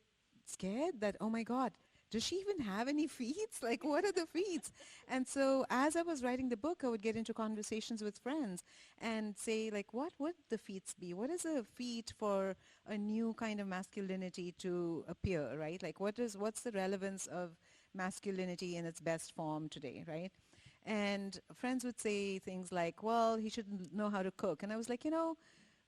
scared that, oh my God, does she even have any feats? Like, what are the feats? And so as I was writing the book, I would get into conversations with friends and say, like, what would the feats be? What is a feat for a new kind of masculinity to appear, right? Like, what's the relevance of masculinity in its best form today, right? And friends would say things like, well, he should know how to cook. And I was like,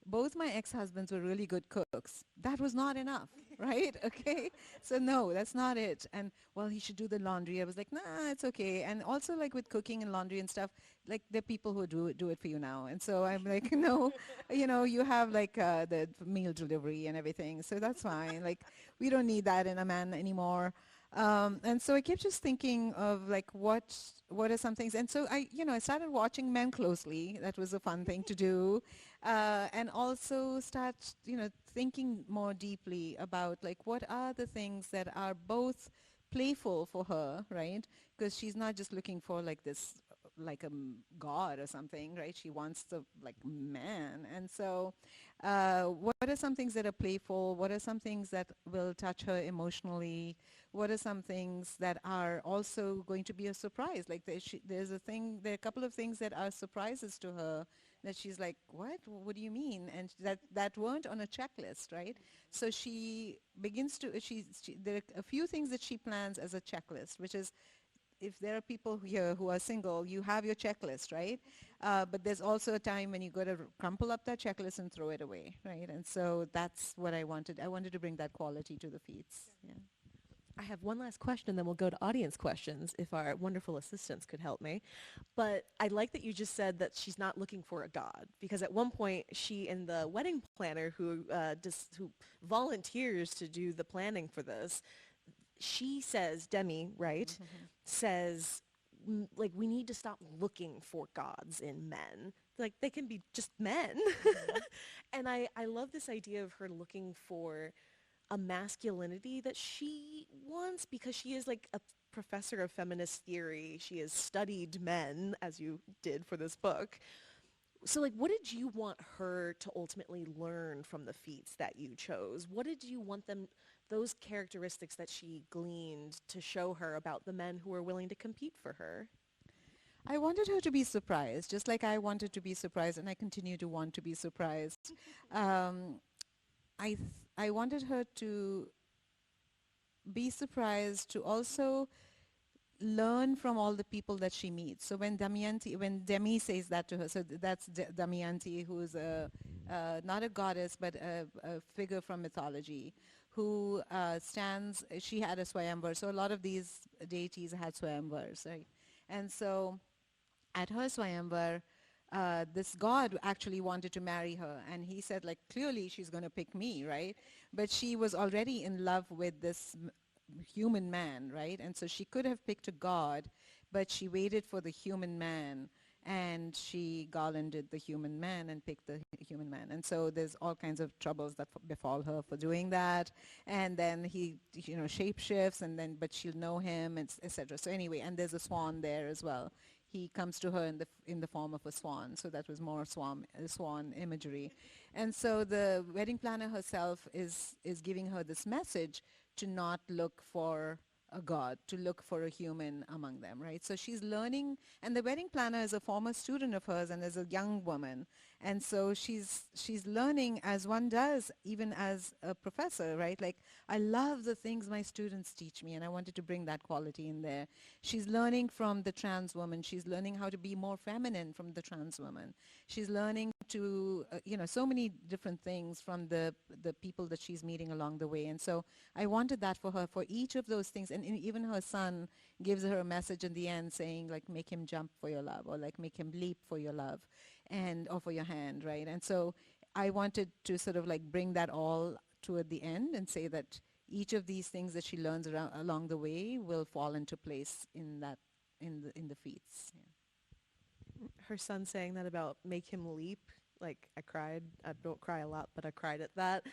both my ex-husbands were really good cooks. That was not enough, right? Okay. So no, that's not it. And well, he should do the laundry. I was like, nah, it's okay. And also, like, with cooking and laundry and stuff, like, there are people who do it for you now. And so I'm like, no, you have like the meal delivery and everything. So that's fine. Like, we don't need that in a man anymore. And so I kept just thinking of, like, what are some things. And so I started watching men closely. That was a fun thing to do. And also start, thinking more deeply about, like, what are the things that are both playful for her, right? Because she's not just looking for, like, this, like a god or something, right? She wants the, like, man. And so what are some things that are playful? What are some things that will touch her emotionally? What are some things that are also going to be a surprise? Like, there are a couple of things that are surprises to her that she's like, what do you mean? And that weren't on a checklist, right? So she begins to, there are a few things that she plans as a checklist, which is, if there are people here who are single, you have your checklist, right? But there's also a time when you got to crumple up that checklist and throw it away, right? And so that's what I wanted. I wanted to bring that quality to the feats. Yeah.
I have one last question, then we'll go to audience questions if our wonderful assistants could help me. But I like that you just said that she's not looking for a god, because at one point she and the wedding planner who volunteers to do the planning for this, she says, Demi, right, says, like, we need to stop looking for gods in men. Like, they can be just men. And I love this idea of her looking for a masculinity that she wants, because she is, like, a professor of feminist theory. She has studied men, as you did for this book. So like, what did you want her to ultimately learn from the feats that you chose? What did you want them, those characteristics that she gleaned, to show her about the men who were willing to compete for her?
I wanted her to be surprised, just like I wanted to be surprised, and I continue to want to be surprised. Um, I wanted her to be surprised, to also learn from all the people that she meets. So when Demi says that to her, so that's Damayanti, who is not a goddess, but a figure from mythology, who she had a swayamvar. So a lot of these deities had swayamvars, right? And so at her swayamvar, this god actually wanted to marry her, and he said, like, clearly she's going to pick me, right? But she was already in love with this human man, right? And so she could have picked a god, but she waited for the human man, and she garlanded the human man and picked the human man. And so there's all kinds of troubles that befall her for doing that. And then he, shape shifts, and then, but she'll know him, and etc. So anyway, and there's a swan there as well. He comes to her in the form of a swan. So that was more swan imagery. And so the wedding planner herself is giving her this message to not look for a god, to look for a human among them, right? So she's learning, and the wedding planner is a former student of hers and is a young woman. And so she's learning, as one does, even as a professor, right? Like, I love the things my students teach me, and I wanted to bring that quality in there. She's learning from the trans woman. She's learning how to be more feminine from the trans woman. She's learning to, so many different things from the people that she's meeting along the way. And so I wanted that for her, for each of those things. And even her son gives her a message in the end saying, like, make him jump for your love, or like, make him leap for your love, or for your hand, right? And so I wanted to sort of like bring that all toward the end and say that each of these things that she learns along the way will fall into place in the feats. Yeah.
Her son saying that about make him leap, like, I cried. I don't cry a lot, but I cried at that.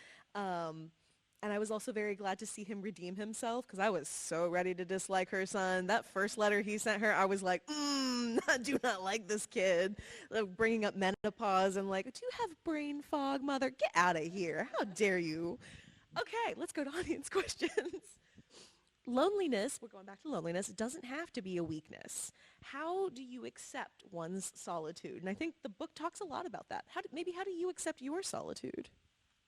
And I was also very glad to see him redeem himself, because I was so ready to dislike her son. That first letter he sent her, I was like, I do not like this kid. Like, bringing up menopause. I'm like, do you have brain fog, mother? Get out of here. How dare you? Okay, let's go to audience questions. Loneliness, we're going back to loneliness, doesn't have to be a weakness. How do you accept one's solitude? And I think the book talks a lot about that. How do you accept your solitude?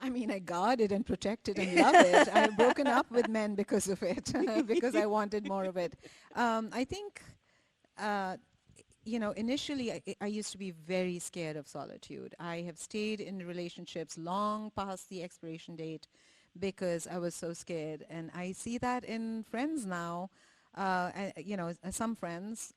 I mean, I guard it and protect it and love it. I've broken up with men because of it, because I wanted more of it. I think, initially I used to be very scared of solitude. I have stayed in relationships long past the expiration date because I was so scared. And I see that in friends now, some friends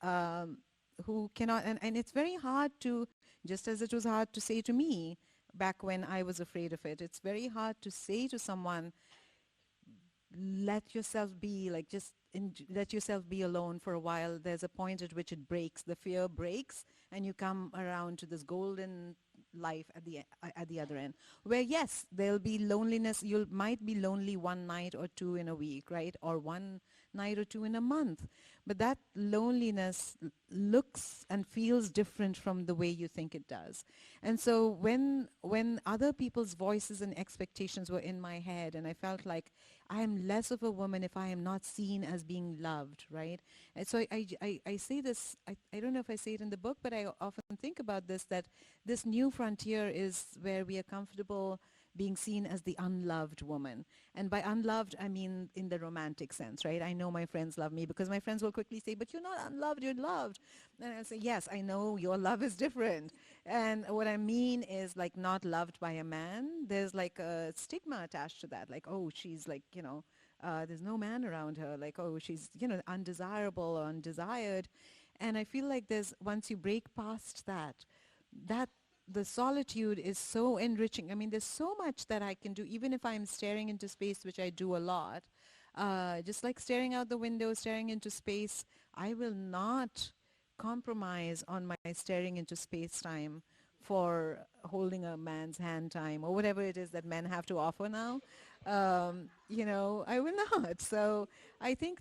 who cannot, and it's very hard to, just as it was hard to say to me, back when I was afraid of it. It's very hard to say to someone, let yourself be, like, just let yourself be alone for a while. There's a point at which it breaks, the fear breaks, and you come around to this golden life at the other end, where yes, there'll be loneliness. You might be lonely one night or two in a week, right? Or one night or two in a month. But that loneliness looks and feels different from the way you think it does. And so when other people's voices and expectations were in my head, and I felt like I am less of a woman if I am not seen as being loved, right? And so I say this, I don't know if I say it in the book, but I often think about this, that this new frontier is where we are comfortable being seen as the unloved woman. And by unloved, I mean in the romantic sense, right? I know my friends love me because my friends will quickly say, but you're not unloved, you're loved. And I'll say, yes, I know your love is different. And what I mean is, like, not loved by a man. There's like a stigma attached to that. Like, oh, she's like, there's no man around her. Like, oh, she's, undesirable or undesired. And I feel like once you break past that the solitude is so enriching. I mean, there's so much that I can do, even if I'm staring into space, which I do a lot. Just like staring out the window, staring into space, I will not compromise on my staring into space-time for holding a man's hand time or whatever it is that men have to offer now. I will not. So I think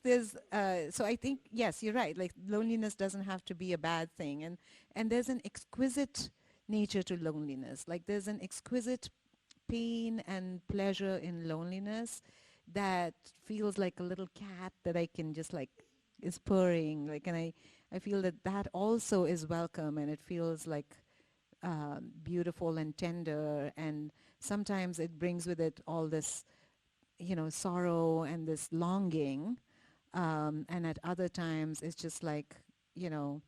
yes, you're right. Like, loneliness doesn't have to be a bad thing. And there's an exquisite nature to loneliness. Like there's an exquisite pain and pleasure in loneliness that feels like a little cat that I can just like is purring. Like, and I feel that that also is welcome, and it feels like beautiful and tender. And sometimes it brings with it all this, sorrow and this longing. And at other times, it's just like, you know,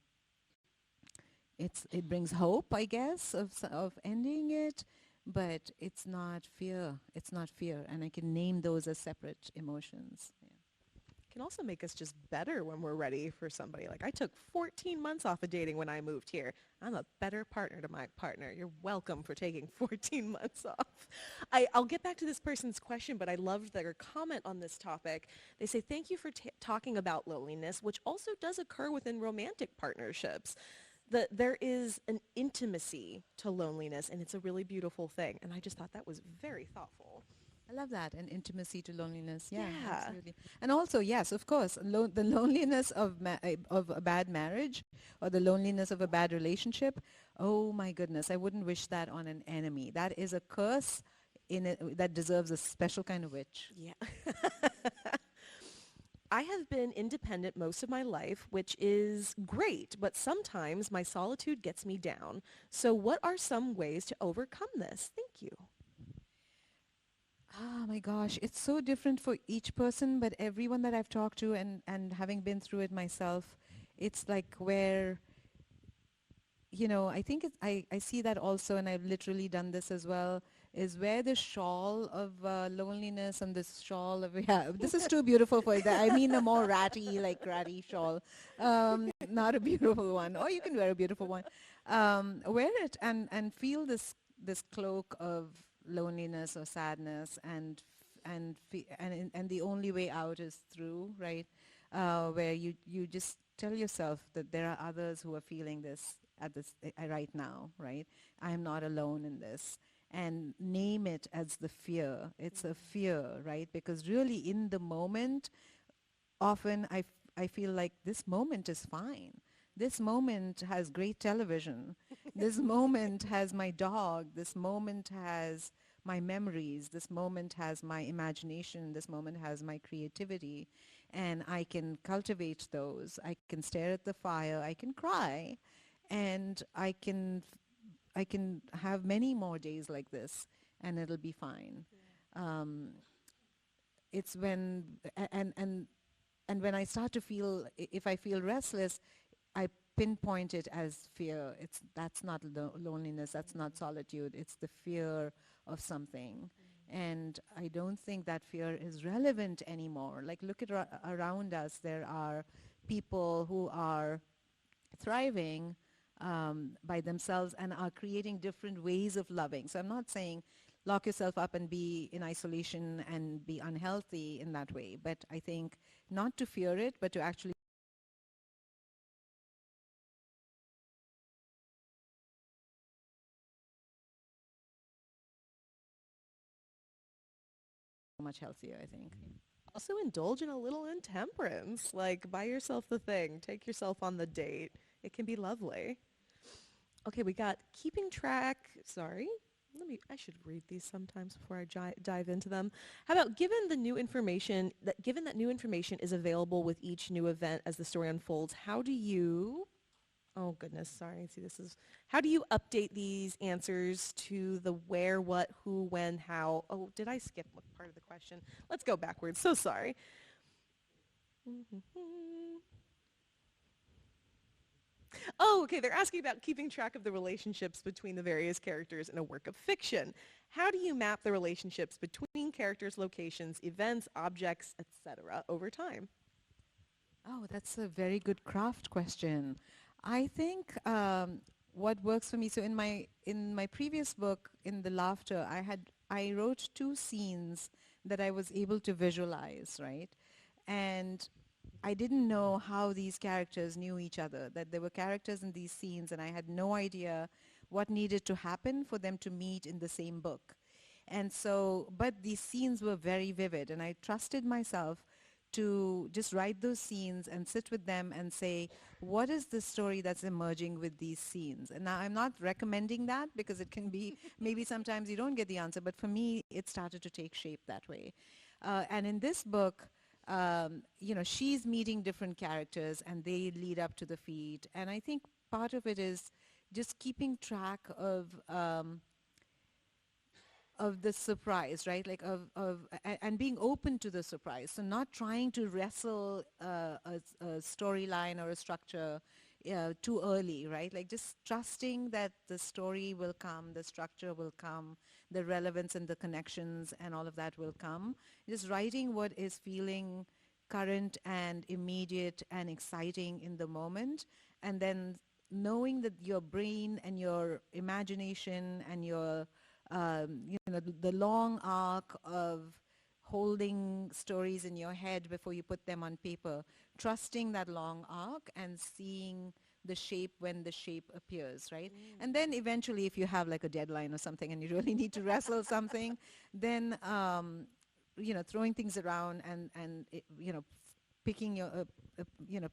it brings hope, I guess, of ending it, but it's not fear. It's not fear, and I can name those as separate emotions. Yeah.
Can also make us just better when we're ready for somebody. Like I took 14 months off of dating when I moved here. I'm a better partner to my partner. You're welcome for taking 14 months off. I'll get back to this person's question, but I loved their comment on this topic. They say, thank you for talking about loneliness, which also does occur within romantic partnerships. There is an intimacy to loneliness, and it's a really beautiful thing. And I just thought that was very thoughtful.
I love that, and intimacy to loneliness. Yeah,
Yeah.
absolutely. And also, yes, of course, the loneliness of of a bad marriage or the loneliness of a bad relationship. Oh my goodness, I wouldn't wish that on an enemy. That is a curse in it that deserves a special kind of witch.
Yeah. I have been independent most of my life, which is great, but sometimes my solitude gets me down. So what are some ways to overcome this? Thank you.
Oh my gosh, it's so different for each person, but everyone that I've talked to and having been through it myself, it's like where, I think I see that also, and I've literally done this as well, is where the shawl of loneliness and this shawl of, yeah, this is too beautiful for that. I mean a more ratty shawl, not a beautiful one, or you can wear a beautiful one. Wear it and feel this cloak of loneliness or sadness, and the only way out is through, right? Where you just tell yourself that there are others who are feeling this at this right now, right? I'm not alone in this, and name it as the fear. It's a fear, right? Because really, in the moment, often I feel like this moment is fine. This moment has great television. This moment has my dog. This moment has my memories. This moment has my imagination. This moment has my creativity. And I can cultivate those. I can stare at the fire. I can cry. And I can have many more days like this, and it'll be fine. Um, it's when a- and when I start to feel, if I feel restless, I pinpoint it as fear. That's not loneliness. That's not solitude. It's the fear of something. And I don't think that fear is relevant anymore. Like, look at around us. There are people who are thriving by themselves and are creating different ways of loving. So I'm not saying lock yourself up and be in isolation and be unhealthy in that way. But I think not to fear it, but to actually much healthier, I think.
Also indulge in a little intemperance. Like buy yourself the thing. Take yourself on the date. It can be lovely. Okay, we got keeping track. Sorry. I should read these sometimes before I dive into them. How about given that new information is available with each new event as the story unfolds, how do you, oh goodness, sorry, see how do you update these answers to the where, what, who, when, how? Oh, did I skip part of the question? Let's go backwards, so sorry. Oh, okay, they're asking about keeping track of the relationships between the various characters in a work of fiction. How do you map the relationships between characters, locations, events, objects, etc. over time?
Oh, that's a very good craft question. I think what works for me. So in my previous book, in The Laughter, I wrote two scenes that I was able to visualize, right? And I didn't know how these characters knew each other, that there were characters in these scenes, and I had no idea what needed to happen for them to meet in the same book. And so, but these scenes were very vivid, and I trusted myself to just write those scenes and sit with them and say, what is the story that's emerging with these scenes? And now I'm not recommending that because it can be, maybe sometimes you don't get the answer, but for me, it started to take shape that way. And in this book, she's meeting different characters and they lead up to the feat. And I think part of it is just keeping track of the surprise, right? Like and being open to the surprise. So not trying to wrestle a storyline or a structure too early, right? Like just trusting that the story will come, the structure will come, the relevance and the connections and all of that will come. Just writing what is feeling current and immediate and exciting in the moment, and then knowing that your brain and your imagination and your the long arc of holding stories in your head before you put them on paper, trusting that long arc and seeing the shape when the shape appears, right? And then eventually if you have like a deadline or something and you really need to wrestle something, then throwing things around and picking your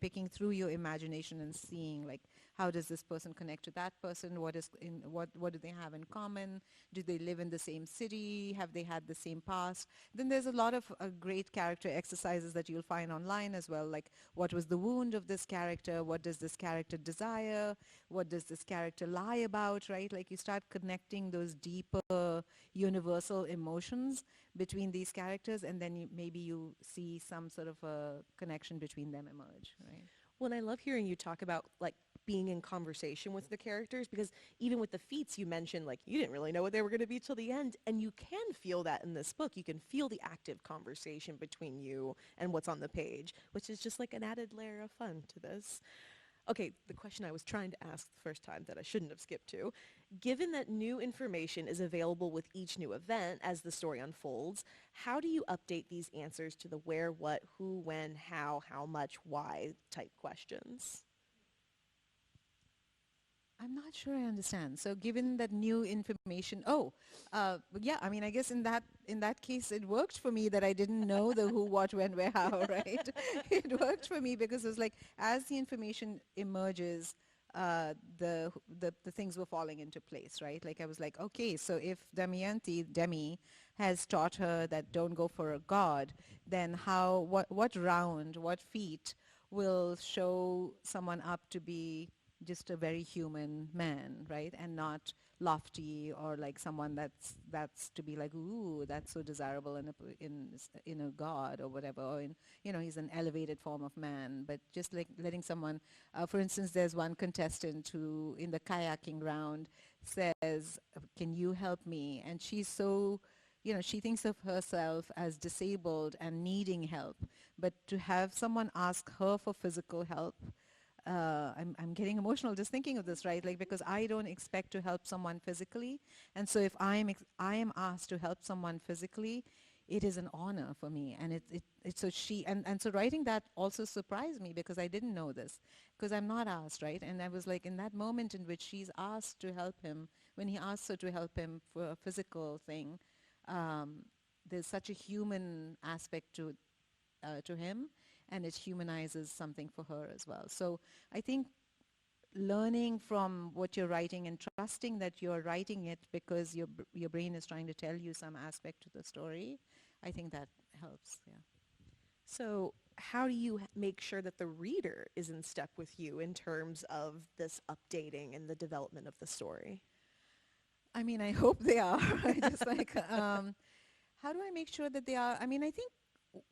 picking through your imagination and seeing like how does this person connect to that person, what do they have in common, do they live in the same city, have they had the same past. Then there's a lot of great character exercises that you'll find online as well, like what was the wound of this character, what does this character desire, what does this character lie about, right? Like you start connecting those deeper universal emotions between these characters, and then maybe you see some sort of a connection between them emerge, right?
Well, and I love hearing you talk about like being in conversation with the characters, because even with the feats you mentioned, like you didn't really know what they were going to be till the end, and you can feel that in this book. You can feel the active conversation between you and what's on the page, which is just like an added layer of fun to this. Okay, the question I was trying to ask the first time that I shouldn't have skipped to. Given that new information is available with each new event as the story unfolds, how do you update these answers to the where, what, who, when, how much, why type questions?
I'm not sure I understand. So given that new information, yeah, I mean, I guess in that case, it worked for me that I didn't know the who, what, when, where, how, right? It worked for me because it was like, as the information emerges, the things were falling into place, right? Like I was like, okay, so if Demi has taught her that don't go for a god, then what round, what feat will show someone up to be just a very human man, right? And not lofty or like someone that's to be like, ooh, that's so desirable in a god or whatever, or he's an elevated form of man. But just like letting someone, for instance, there's one contestant who in the kayaking round says, can you help me? And she's so, she thinks of herself as disabled and needing help, but to have someone ask her for physical help, I'm getting emotional just thinking of this, right? Like, because I don't expect to help someone physically. And so if I am asked to help someone physically, it is an honor for me. And so writing that also surprised me because I didn't know this, because I'm not asked, right? And I was like, in that moment in which she's asked to help him, when he asks her to help him for a physical thing, there's such a human aspect to him, and it humanizes something for her as well. So I think learning from what you're writing and trusting that you're writing it because your brain is trying to tell you some aspect to the story, I think that helps, yeah.
So how do you make sure that the reader is in step with you in terms of this updating and the development of the story?
I mean, I hope they are. Just like, how do I make sure that they are? I mean, I think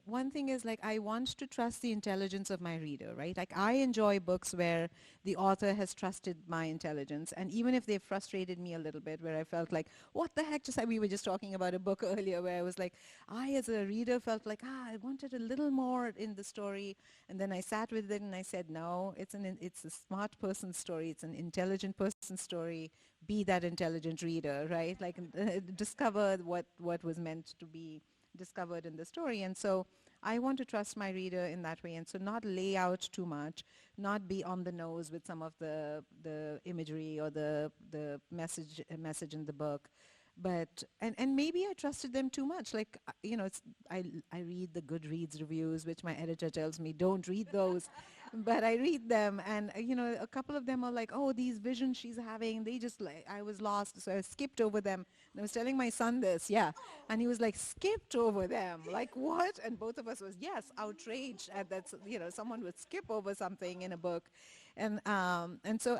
one thing is like I want to trust the intelligence of my reader, right? Like I enjoy books where the author has trusted my intelligence, and even if they frustrated me a little bit, where I felt like, what the heck, we were just talking about a book earlier where I was like, I as a reader felt like, I wanted a little more in the story, and then I sat with it and I said, no, it's a smart person's story, it's an intelligent person's story, be that intelligent reader, right? Like discover what was meant to be discovered in the story. And so I want to trust my reader in that way, and so not lay out too much, not be on the nose with some of the imagery or the message in the book, But and maybe I trusted them too much. Like it's I read the Goodreads reviews, which my editor tells me don't read those, but I read them, and a couple of them are like, oh, these visions she's having, they just like I was lost, so I skipped over them. And I was telling my son this, yeah, and he was like, skipped over them, like what? And both of us was yes, outraged at that. Someone would skip over something in a book, and so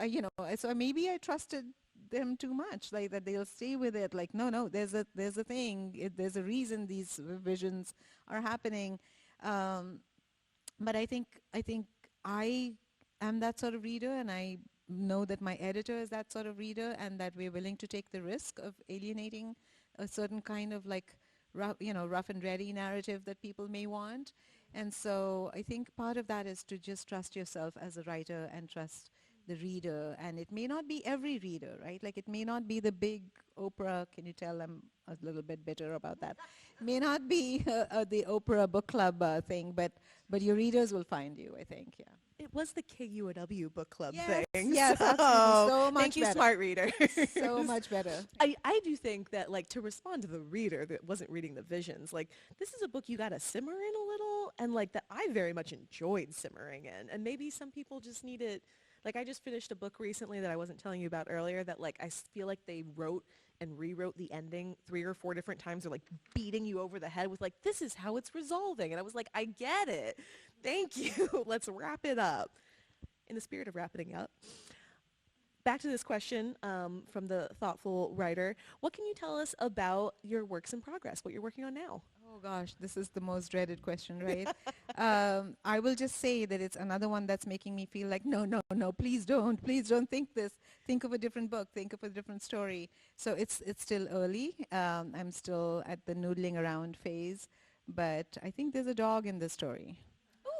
so maybe I trusted them too much, like that they'll stay with it, like no, there's a thing, there's a reason these visions are happening. But I think I am that sort of reader, and I know that my editor is that sort of reader, and that we're willing to take the risk of alienating a certain kind of like rough and ready narrative that people may want. And so I think part of that is to just trust yourself as a writer and trust the reader. And it may not be every reader, right? Like it may not be the big Oprah, can you tell I'm a little bit bitter about that? May not be the Oprah book club thing, but your readers will find you, I think, yeah.
It was the KUOW book club
Yes,
thing.
yes,
so
absolutely. So much
thank you,
better.
smart reader.
So much better.
I do think that, like, to respond to the reader that wasn't reading the visions, like, this is a book you got to simmer in a little, and, like, that I very much enjoyed simmering in. And maybe some people just need it. Like, I just finished a book recently that I wasn't telling you about earlier that, like, I feel like they wrote and rewrote the ending 3 or 4 different times. They're, like, beating you over the head with, like, this is how it's resolving. And I was like, I get it. Thank you. Let's wrap it up. In the spirit of wrapping up, back to this question from the thoughtful writer. What can you tell us about your works in progress, what you're working on now?
Oh gosh, this is the most dreaded question, right? I will just say that it's another one that's making me feel like, no, please don't think this. Think of a different book, think of a different story. So it's still early. I'm still at the noodling around phase, but I think there's a dog in the story.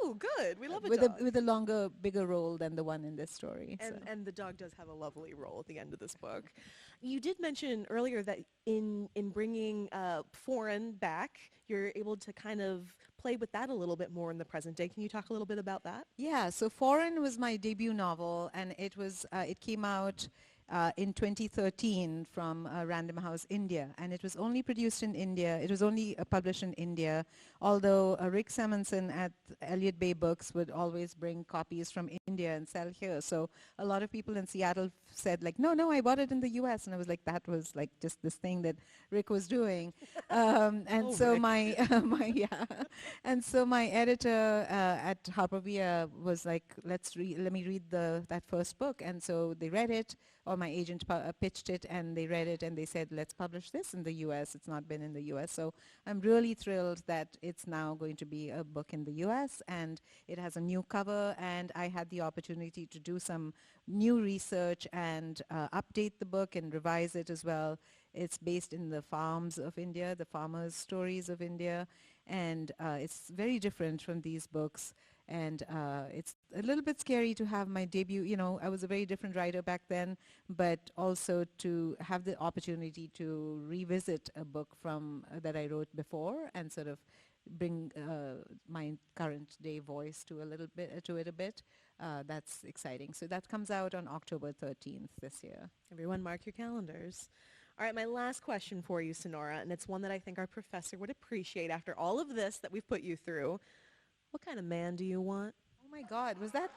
Oh, good. We love a
with
dog.
with a longer, bigger role than the one in this story.
And the dog does have a lovely role at the end of this book. You did mention earlier that in bringing foreign back, you're able to kind of play with that a little bit more in the present day. Can you talk a little bit about that?
Yeah, so Foreign was my debut novel, and it came out in 2013 from Random House India, and it was only produced in India. It was only published in India, although Rick Simonson at Elliott Bay Books would always bring copies from India and sell here. So a lot of people in Seattle said like, no, I bought it in the US, and I was like, that was like just this thing that Rick was doing. And so
Rick.
and so my editor at Harper Via was like, let me read that first book. And so they read it, or my agent pitched it, and they read it, and they said, let's publish this in the US. It's not been in the US. So I'm really thrilled that it's now going to be a book in the US, and it has a new cover, and I had the opportunity to do some new research and update the book and revise it as well. It's based in the farms of India, the farmers' stories of India, and it's very different from these books. And it's a little bit scary to have my debut. I was a very different writer back then, but also to have the opportunity to revisit a book from that I wrote before and sort of bring my current day voice to it a bit. That's exciting. So that comes out on October 13th this year.
Everyone mark your calendars. All right, my last question for you, Sonora, and it's one that I think our professor would appreciate after all of this that we've put you through. What kind of man do you want?
Oh my God, is that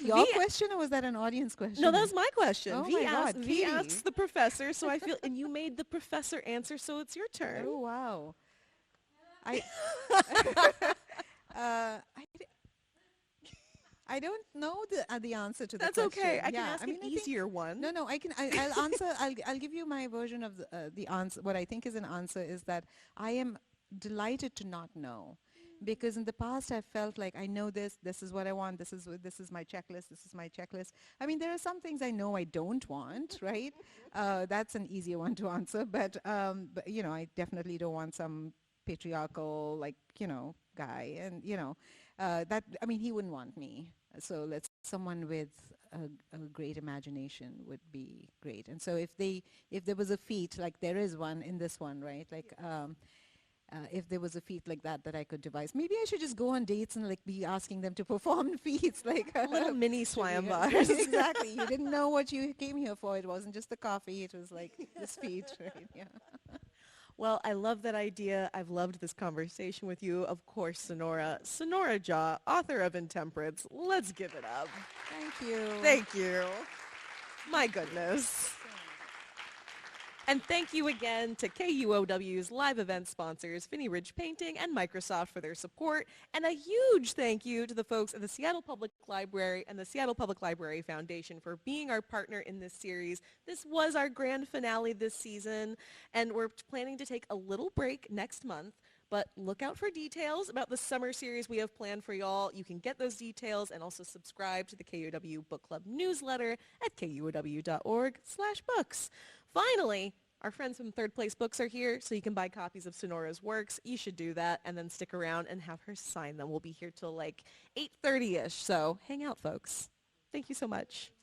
your question, or was that an audience question?
No, that was my question.
Oh my God,
V
Katie.
asks the professor, so I feel, and you made the professor answer, so it's your turn.
Oh wow. I don't know the answer to
That's
the question.
okay. I can
Yeah,
ask
I mean,
an
I think-
easier one.
No, I'll answer. I'll give you my version of the answer. What I think is an answer is that I am delighted to not know, because in the past I felt like I know this. This is what I want. This is my checklist. This is my checklist. I mean, there are some things I know I don't want. Right? That's an easier one to answer. But I definitely don't want some patriarchal guy, and that, I mean, he wouldn't want me. So someone with a great imagination would be great. And so if there was a feat, like there is one in this one, right? Like if there was a feat like that I could devise. Maybe I should just go on dates and like be asking them to perform feats like
Little mini
trivia.
Swayambars.
Exactly. You didn't know what you came here for. It wasn't just the coffee. It was like this feat, right? Yeah.
Well, I love that idea. I've loved this conversation with you. Of course, Sonora Jha, author of Intemperance. Let's give it up.
Thank you.
Thank you. My goodness. And thank you again to KUOW's live event sponsors, Finney Ridge Painting and Microsoft for their support. And a huge thank you to the folks at the Seattle Public Library and the Seattle Public Library Foundation for being our partner in this series. This was our grand finale this season, and we're planning to take a little break next month. But look out for details about the summer series we have planned for y'all. You can get those details and also subscribe to the KUOW Book Club newsletter at kuow.org/books. Finally, our friends from Third Place Books are here, so you can buy copies of Sonora's works. You should do that and then stick around and have her sign them. We'll be here till like 8:30-ish, so hang out, folks. Thank you so much.